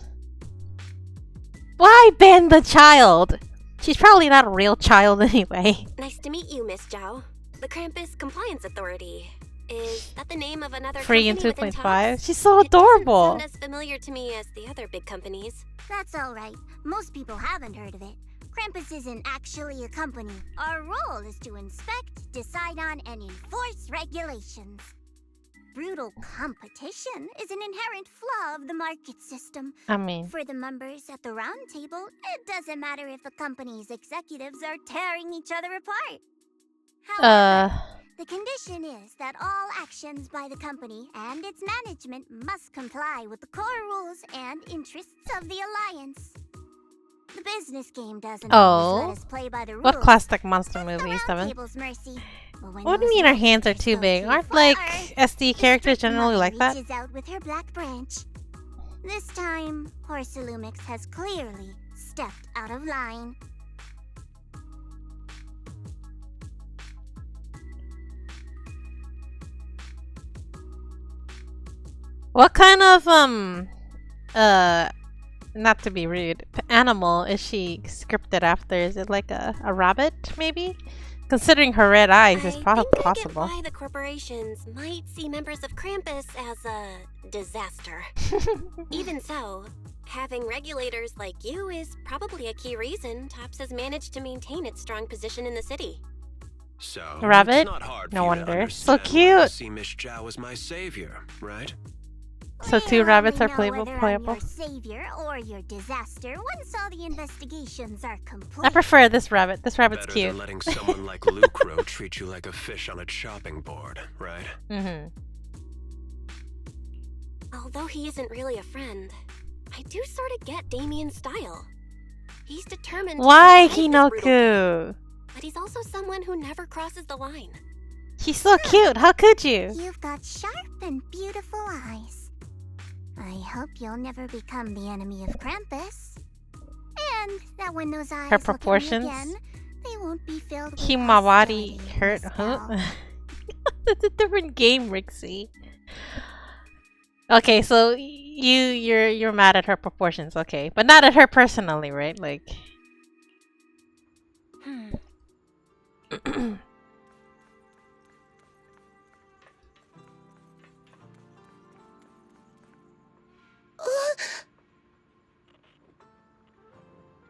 Why ban the child? She's probably not a real child anyway. Nice to meet you, Miss Zhao. The Krampus Compliance Authority. Is that the name of another Free and company within 2.5. TOPS? She's so adorable. It doesn't sound as familiar to me as the other big companies. That's alright. Most people haven't heard of it. Krampus isn't actually a company. Our role is to inspect, decide on, and enforce regulations. Brutal competition is an inherent flaw of the market system. I mean, for the members at the round table, it doesn't matter if the company's executives are tearing each other apart. However, the condition is that all actions by the company and its management must comply with the core rules and interests of the Alliance. The business game doesn't always let us play by the rules. What classic monster movie is that? Mercy. What do you mean her hands are too big? Aren't like SD characters generally like that? Reaches out with her black branch. This time, Horsalumix has clearly stepped out of line. What kind of not to be rude, animal is she scripted after? Is it like a rabbit, maybe? Considering her red eyes, it's probably possible. I get why the corporations might see members of Krampus as a disaster. Even so, having regulators like you is probably a key reason TOPS has managed to maintain its strong position in the city. So, rabbit? It's not hard No for you to wonder. So understand why I cute. see Miss Zhao as my savior, right? So two rabbits are playable. Your savior or your disaster once all the investigations are complete. I prefer this rabbit. This rabbit's Better cute. than letting someone like Lucro treat you like a fish on a chopping board, right? Mm-hmm. Although he isn't really a friend, I do sort of get Damien's style. He's determined. Why to survive this brutal Hinoku? but he's also someone who never crosses the line. She's so cute. How could you? You've got sharp and beautiful eyes. I hope you'll never become the enemy of Krampus. And that when those eyes Her proportions? look at me again, they won't be filled with Himawari hostility hurt. and Huh? It's a different game, Rixie. Okay, so you're mad at her proportions, okay, but not at her personally, right? Like.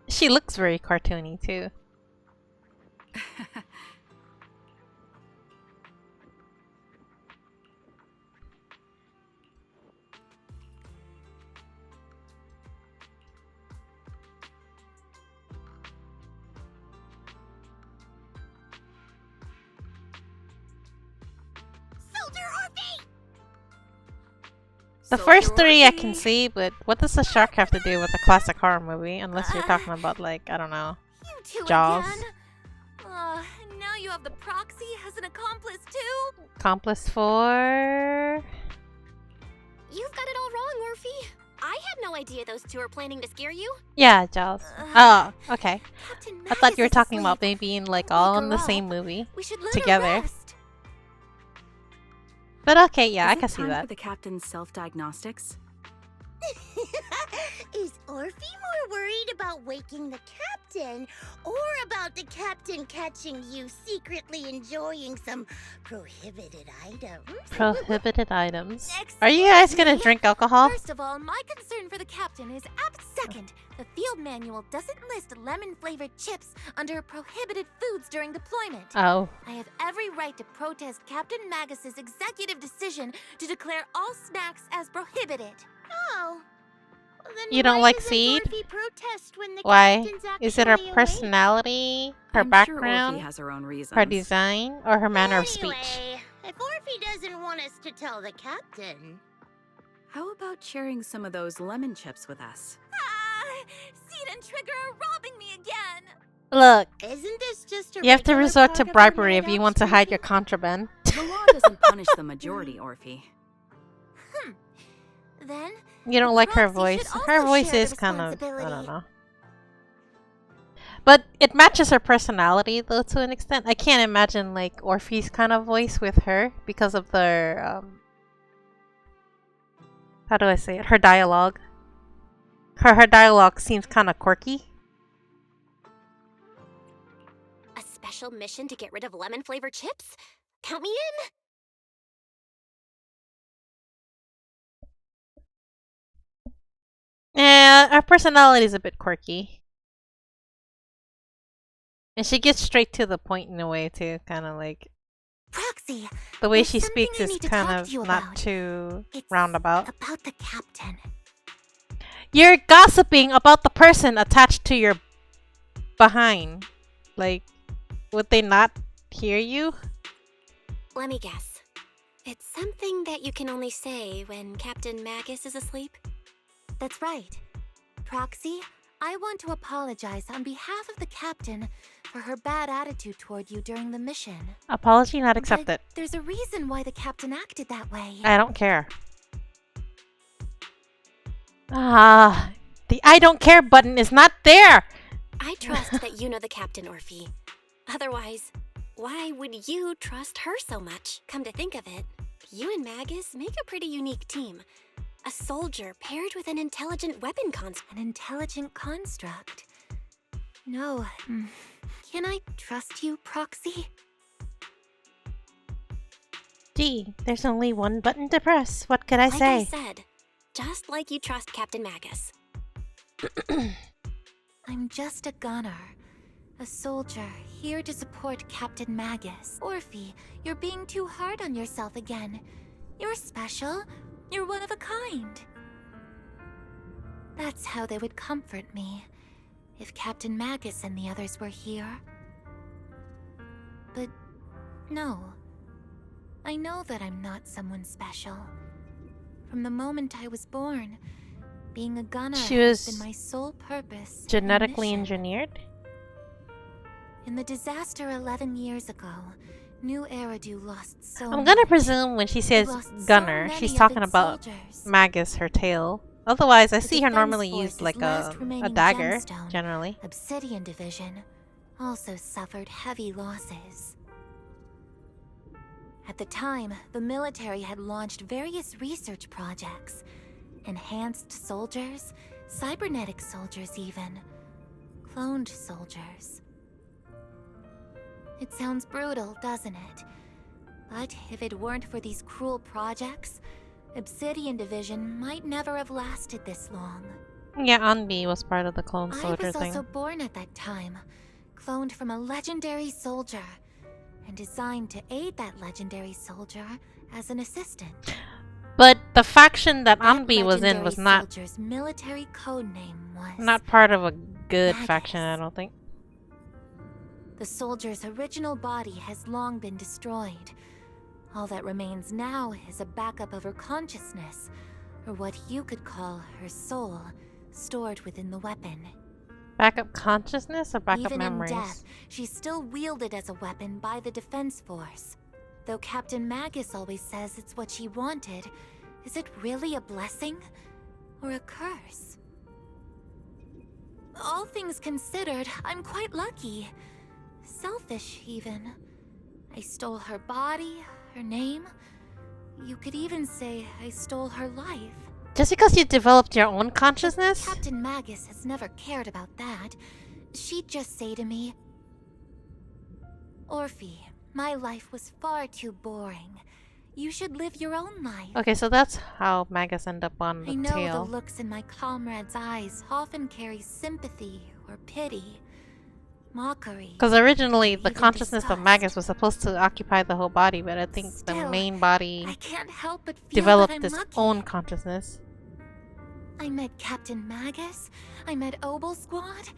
She looks very cartoony too. The first three I can see, but what does the shark have to do with a classic horror movie? Unless you're talking about, like, I don't know, Jaws. And now you have the proxy as an accomplice too? Accomplice for... You've got it all wrong, Orphe. I had no idea those two were planning to scare you. Yeah, Jaws. Oh, okay. Captain I thought you were Magus is talking asleep. about they being, like, all in the her same up. movie. We should let her Together. rest. But okay, yeah, I can see Time that. for the captain's self-diagnostics. Is Orphe more worried about waking the captain or about the captain catching you secretly enjoying some prohibited items? Prohibited items. Are you guys gonna drink alcohol? First of all, my concern for the captain is apt. Second, the field manual doesn't list lemon-flavored chips under prohibited foods during deployment. Oh. I have every right to protest Captain Magus's executive decision to declare all snacks as prohibited. Oh. Well, then You don't why like doesn't Seed? Orphe protest when the Why? captain's Is it her actually awake? personality, her I'm sure background, Orphe has her own reasons. her design, or her manner of speech? Anyway, if Orphe doesn't want us to tell the captain... How about sharing some of those lemon chips with us? Seed and Trigger are robbing me again! Look, Isn't this just a you have to regular resort to part of our bribery if night you out, want to hide Squeaky? your contraband. The law doesn't punish the majority, Orphe. Then You don't like her proxy should voice. also Her voice share is the kind of, I don't responsibility. know. But it matches her personality, though, to an extent. I can't imagine, like, Orphe's kind of voice with her because of the, how do I say it? Her dialogue. Her dialogue seems kind of quirky. A special mission to get rid of lemon-flavored chips? Count me in! Yeah, her personality is a bit quirky. And she gets straight to the point in a way, too. Kind of like... Proxy, the way she speaks is kind of not too roundabout. About the captain. You're gossiping about the person attached to your behind. Like, would they not hear you? Let me guess. It's something that you can only say when Captain Magus is asleep? That's right. Proxy, I want to apologize on behalf of the captain for her bad attitude toward you during the mission. Apology not accepted. There's a reason why the captain acted that way. I don't care. Ah, the I don't care button is not there! I trust that you know the captain, Orphe. Otherwise, why would you trust her so much? Come to think of it, you and Magus make a pretty unique team. A soldier paired with an intelligent weapon construct. An intelligent construct? No. Can I trust you, Proxy? Gee, there's only one button to press. What could I say? Like I said, just like you trust Captain Magus. I'm just a gunner. A soldier, here to support Captain Magus. Orphe, you're being too hard on yourself again. You're special. You're one of a kind. That's how they would comfort me, if Captain Magus and the others were here. But no. I know that I'm not someone special. From the moment I was born, being a gunner has been my sole purpose. Genetically engineered? In the disaster 11 years ago, New Eridu lost so I'm gonna presume when she says gunner, she's talking about Magus, her tail. Otherwise, I see her normally use like a dagger, generally. Obsidian Division also suffered heavy losses. At the time, the military had launched various research projects. Enhanced soldiers, cybernetic soldiers even. Cloned soldiers. It sounds brutal, doesn't it? But if it weren't for these cruel projects, Obsidian Division might never have lasted this long. Yeah, Anbi was part of the clone soldier thing. I was also born at that time, cloned from a legendary soldier, and designed to aid that legendary soldier as an assistant. But the faction that Anbi was in was not soldier's military code name was not part of a good faction, I don't think. The soldier's original body has long been destroyed. All that remains now is a backup of her consciousness, or what you could call her soul, stored within the weapon. Backup consciousness or backup memories? Even in death, she's still wielded as a weapon by the Defense Force. Though Captain Magus always says it's what she wanted, is it really a blessing or a curse? All things considered, I'm quite lucky. Selfish, even. I stole her body, her name. You could even say I stole her life. Just because you developed your own consciousness? Captain Magus has never cared about that. She'd just say to me, Orphe, my life was far too boring. You should live your own life. Okay, so that's how Magus ended up on the tail. I know tail. the looks in my comrades' eyes often carry sympathy or pity. Mockery. Because originally the consciousness of Magus was supposed to occupy the whole body, but I think the main body I can't help but feel developed that its I'm own consciousness. I met Captain Magus, I met Obel Squad,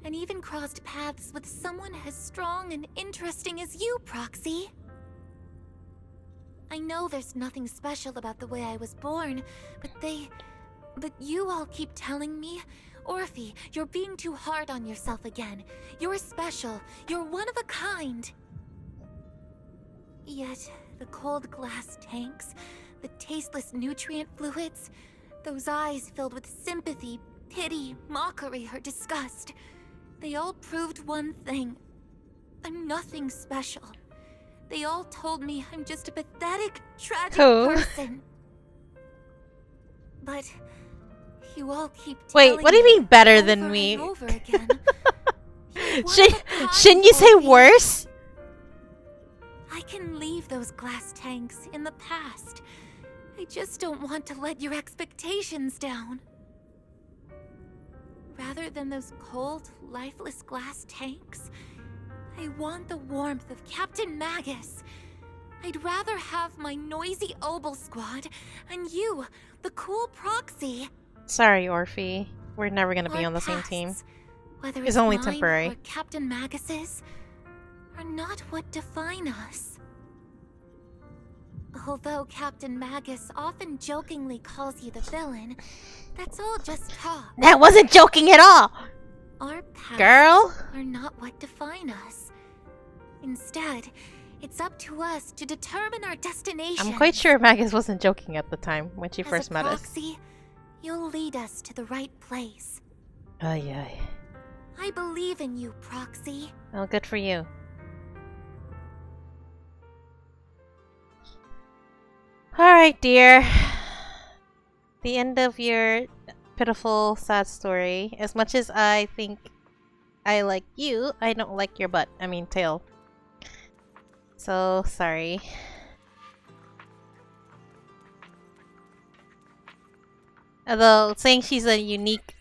and even crossed paths with someone as strong and interesting as you, Proxy. I know there's nothing special about the way I was born, but you all keep telling me, Orphe, you're being too hard on yourself again. You're special. You're one of a kind. Yet, the cold glass tanks, the tasteless nutrient fluids, those eyes filled with sympathy, pity, mockery, or disgust. They all proved one thing. I'm nothing special. They all told me I'm just a pathetic, tragic person. But you all keep telling Wait, what do you mean better than me? Shouldn't you say worse? I can leave those glass tanks in the past. I just don't want to let your expectations down. Rather than those cold, lifeless glass tanks, I want the warmth of Captain Magus. I'd rather have my noisy Obel squad and you, the cool proxy. Sorry, Orphe. We're never gonna be on the same team. Whether It's only mine temporary. or Captain Magus's, are not what define us. Although Captain Magus often jokingly calls you the villain, that's all just talk. That wasn't joking at all! Our paths Girl? are not what define us. Instead, it's up to us to determine our destination. I'm quite sure Magus wasn't joking at the time when she As first a met us. proxy, you'll lead us to the right place. Ay, ay. I believe in you, Proxy. Well, good for you. Alright, dear. The end of your pitiful, sad story. As much as I think I like you, I don't like your butt. I mean, tail. So, sorry. Although, saying she's a unique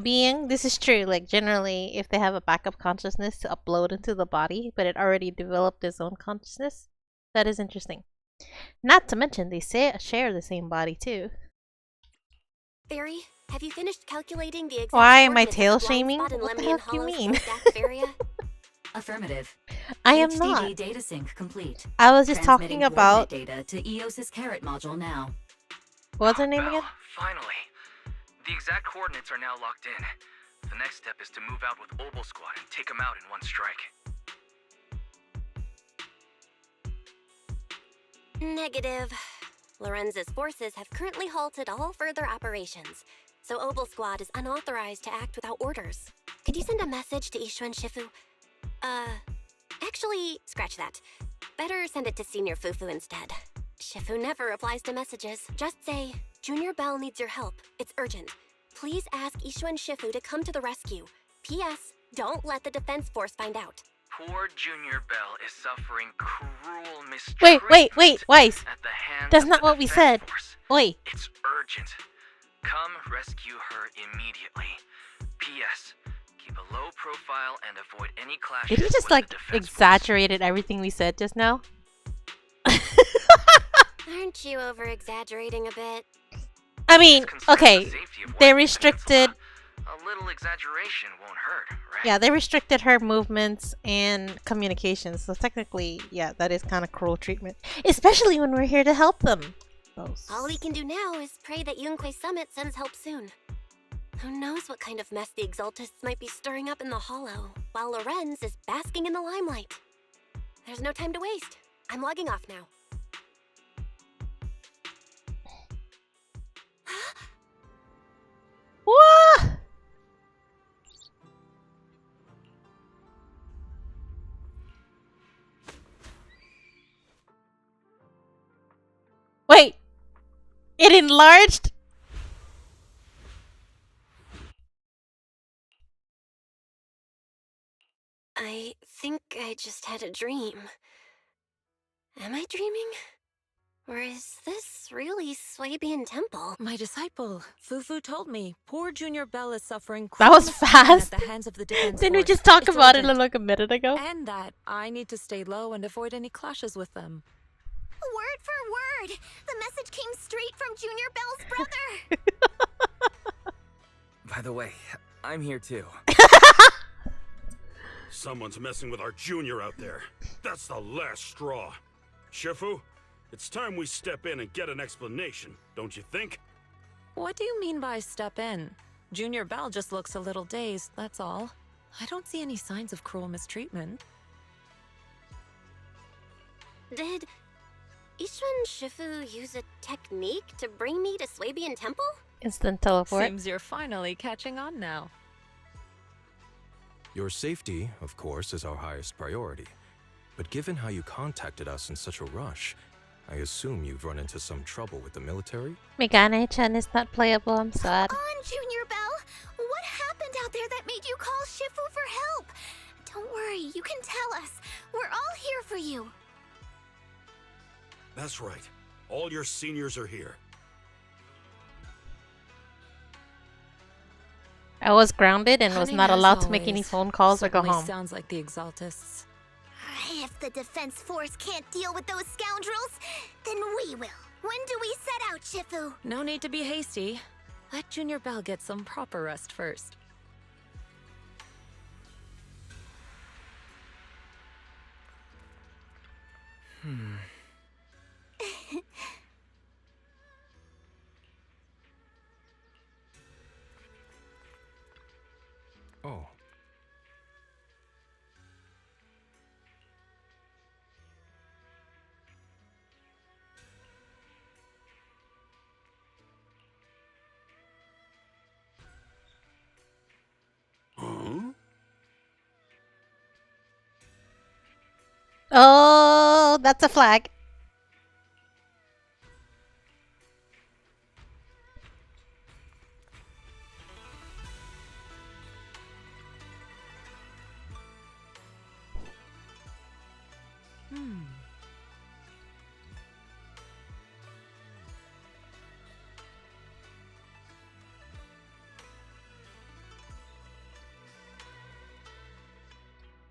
being, this is true. Like, generally, if they have a backup consciousness to upload into the body, but it already developed its own consciousness, that is interesting. Not to mention, they share the same body, too. Barry, have you finished calculating the exact Why am I coordinates of tail the blind shaming? spot in What the Lemnian heck do you Hollow's mean? stacked area? Affirmative. I am HDD not. data sync complete. I was just Transmitting talking about... coordinate data to EOS's carrot module now. What's her name again? Finally. The exact coordinates are now locked in. The next step is to move out with Obel Squad and take them out in one strike. Negative. Lorenz's forces have currently halted all further operations, so Obel Squad is unauthorized to act without orders. Could you send a message to Ishu and Shifu? Actually, scratch that. Better send it to Senior Fufu instead. Shifu never replies to messages. Just say, Junior Bell needs your help. It's urgent. Please ask Ishu and Shifu to come to the rescue. P.S. Don't let the defense force find out. Poor Junior Bell is suffering cruel mistreatment. Wait, Weiss. At the hands That's of not the what we defense said. force. Oi. It's urgent. Come rescue her immediately. P.S. Keep a low profile and avoid any clashes. Did he just, with like, the defense exaggerated everything we said just now? Aren't you over-exaggerating a bit? I mean, okay, the safety of they White restricted... A little exaggeration won't hurt, right? Yeah, they restricted her movements and communications. So technically, yeah, that is kind of cruel treatment. Especially when we're here to help them. All we can do now is pray that Yunque Summit sends help soon. Who knows what kind of mess the Exaltists might be stirring up in the Hollow, while Lorenz is basking in the limelight. There's no time to waste. I'm logging off now. What? Wait, it enlarged? I think I just had a dream. Am I dreaming? Or is this really Swabian Temple? My disciple, Fufu told me, poor Junior Bell is suffering That was cruel mistreatment fast. at the hands of the defense Didn't we force. just talk It's about it urgent. like a minute ago? And that I need to stay low and avoid any clashes with them. Word for word! The message came straight from Junior Bell's brother! By the way, I'm here too. Someone's messing with our junior out there. That's the last straw. Shifu, it's time we step in and get an explanation, don't you think? What do you mean by step in? Junior Bell just looks a little dazed, that's all. I don't see any signs of cruel mistreatment. Did Ishu and Shifu use a technique to bring me to Swabian Temple? Instant teleport. Seems you're finally catching on now. Your safety, of course, is our highest priority. But given how you contacted us in such a rush, I assume you've run into some trouble with the military? Megane-chan is not playable, I'm sad. Come on, Junior Bell! What happened out there that made you call Shifu for help? Don't worry, you can tell us. We're all here for you. That's right. All your seniors are here. I was grounded and was Honey, not as allowed to make any always, phone calls or go certainly home. Sounds like the Exaltists. If the Defense Force can't deal with those scoundrels, then we will. When do we set out, Shifu? No need to be hasty. Let Junior Bell get some proper rest first. Oh. Huh? Oh, that's a flag.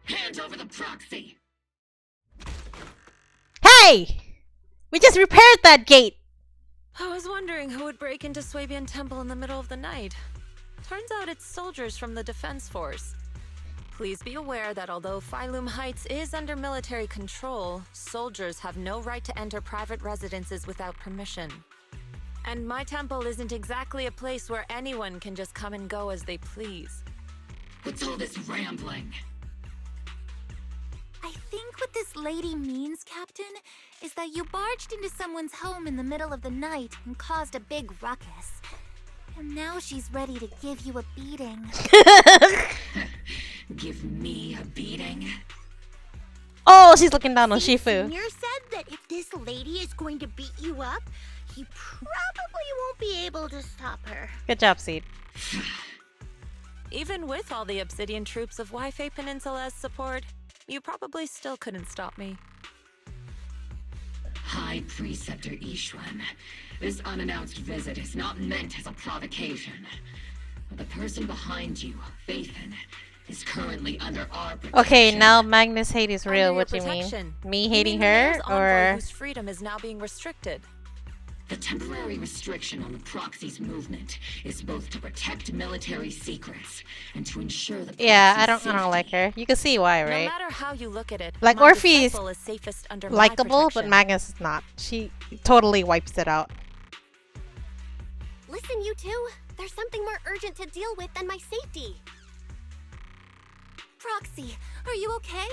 Hand over the proxy! Hey! We just repaired that gate! I was wondering who would break into Swabian Temple in the middle of the night. Turns out it's soldiers from the Defense Force. Please be aware that although Phylum Heights is under military control, soldiers have no right to enter private residences without permission. And my temple isn't exactly a place where anyone can just come and go as they please. What's all this rambling? I think what this lady means, Captain, is that you barged into someone's home in the middle of the night and caused a big ruckus. And now she's ready to give you a beating. Give me a beating? Oh, she's looking down on Shifu. Senior said that if this lady is going to beat you up, he probably won't be able to stop her. Good job, Seed. Even with all the Obsidian troops of Wi-Fi Peninsula's support, you probably still couldn't stop me. High Preceptor Ishwan, this unannounced visit is not meant as a provocation. But the person behind you, Phaethon, is currently under our protection. Okay, now Magnus' hate is real. Under What do your you mean? protection. Me You hating mean the her, mayor's envoy or whose freedom is now being restricted? The temporary restriction on the proxy's movement is both to protect military secrets and to ensure the yeah, I proxy's don't like her. You can see why, No right? matter how you look at it, Like my Orphe is disciple is safest under my likable, but protection. Magnus is not. She totally wipes it out. Listen, you two. There's something more urgent to deal with than my safety. Proxy, are you okay?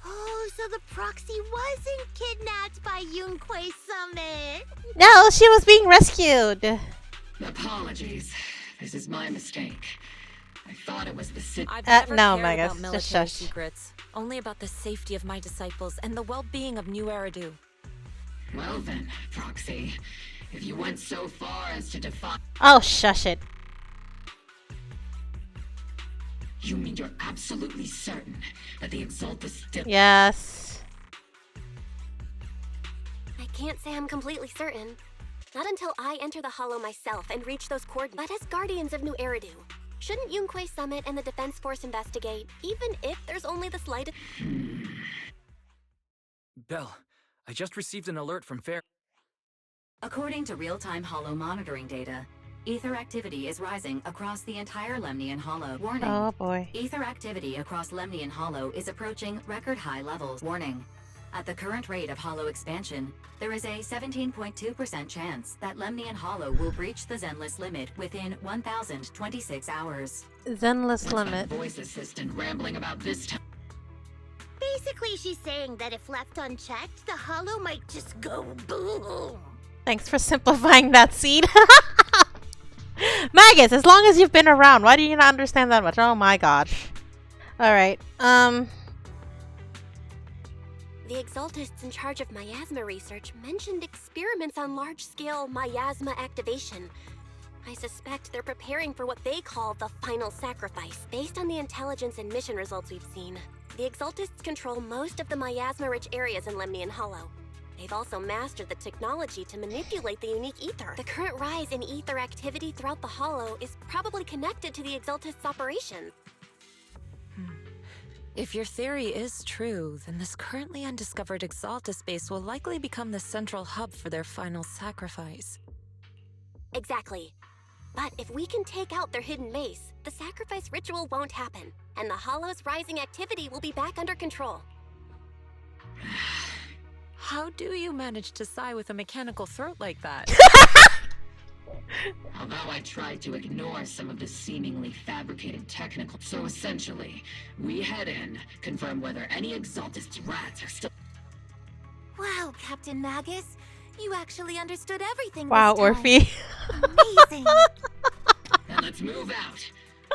Oh, so the proxy wasn't kidnapped by Yunquei Summit. No, she was being rescued. Apologies. This is my mistake. I thought it was the city. I've never no, cared Magus, about just military shush. secrets. Only about the safety of my disciples and the well-being of New Eridu. Well then, Proxy, if you went so far as to defy... Oh, shush it. You mean you're absolutely certain that the Exaltus still... Yes. I can't say I'm completely certain. Not until I enter the Hollow myself and reach those coordinates. But as Guardians of New Eridu, shouldn't Yunquei Summit and the Defense Force investigate, even if there's only the slightest... Belle, I just received an alert from Fair. According to real-time Hollow monitoring data, ether activity is rising across the entire Lemnian Hollow. Warning. Oh boy. Ether activity across Lemnian Hollow is approaching record high levels. Warning. At the current rate of Hollow expansion, there is a 17.2% chance that Lemnian Hollow will breach the Zenless limit within 1,026 hours. Zenless limit. Voice assistant rambling about this time. Basically, she's saying that if left unchecked, the hollow might just go boom. Thanks for simplifying that, Seed. Magus, as long as you've been around, why do you not understand that much? Oh my gosh. Alright, The Exaltists in charge of miasma research mentioned experiments on large-scale miasma activation. I suspect they're preparing for what they call the final sacrifice. Based on the intelligence and mission results we've seen, the Exaltists control most of the miasma-rich areas in Lemnian Hollow. They've also mastered the technology to manipulate the unique ether. The current rise in ether activity throughout the Hollow is probably connected to the Exaltists' operation. If your theory is true, then this currently undiscovered Exaltus base will likely become the central hub for their final sacrifice. Exactly. But if we can take out their hidden base, the sacrifice ritual won't happen, and the Hollow's rising activity will be back under control. How do you manage to sigh with a mechanical throat like that? Although I tried to ignore some of the seemingly fabricated technical... So essentially, we head in, confirm whether any Exaltist rats are still... Wow, Captain Magus. You actually understood everything wow, this time. Orphe. Amazing. Now let's move out.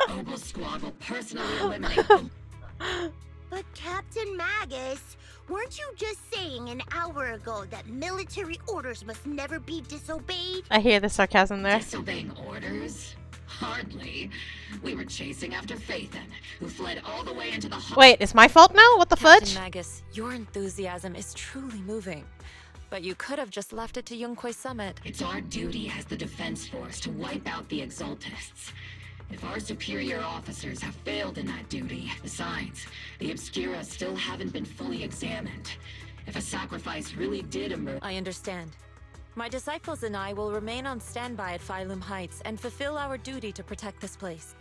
Obel Squad will personally eliminate... But Captain Magus, weren't you just saying an hour ago that military orders must never be disobeyed? I hear the sarcasm there. Disobeying orders? Hardly. We were chasing after Phaethon, who fled all the way into the... Wait, it's my fault now? What the Captain fudge? Magus, your enthusiasm is truly moving. But you could have just left it to Yunque Summit. It's our duty as the Defense Force to wipe out the Exaltists. If our superior officers have failed in that duty, besides, the Obscura still haven't been fully examined. If a sacrifice really did emerge... I understand. My disciples and I will remain on standby at Phylum Heights and fulfill our duty to protect this place.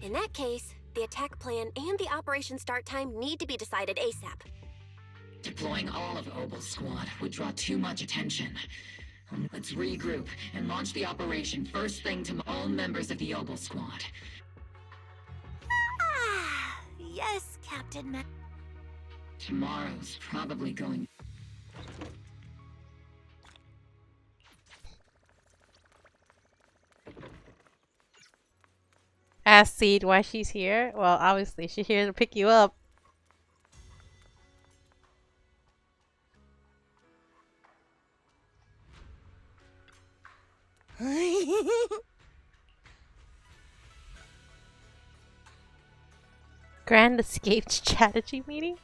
In that case, the attack plan and the operation start time need to be decided ASAP. Deploying all of Obel's squad would draw too much attention. Let's regroup and launch the operation first thing to all members of the Obel squad. Ah, yes, Captain Magus. Tomorrow's probably going... Ask Seed why she's here. Well, obviously she's here to pick you up. Grand Escape strategy meeting?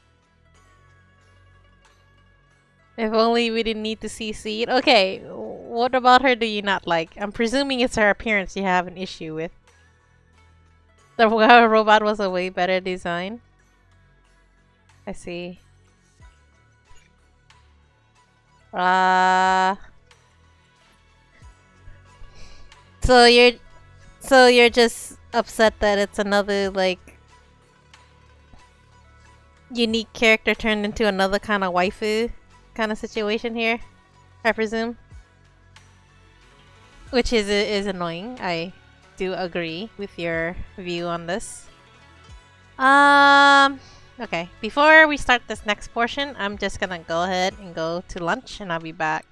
If only we didn't need to see Seed. Okay, what about her do you not like? I'm presuming it's her appearance you have an issue with. The robot was a way better design. I see. So you're just upset that it's another like unique character turned into another kind of waifu kind of situation here, I presume. Which is annoying. I do agree with your view on this. Okay, before we start this next portion, I'm just gonna go ahead and go to lunch and I'll be back.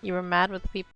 You were mad with the people.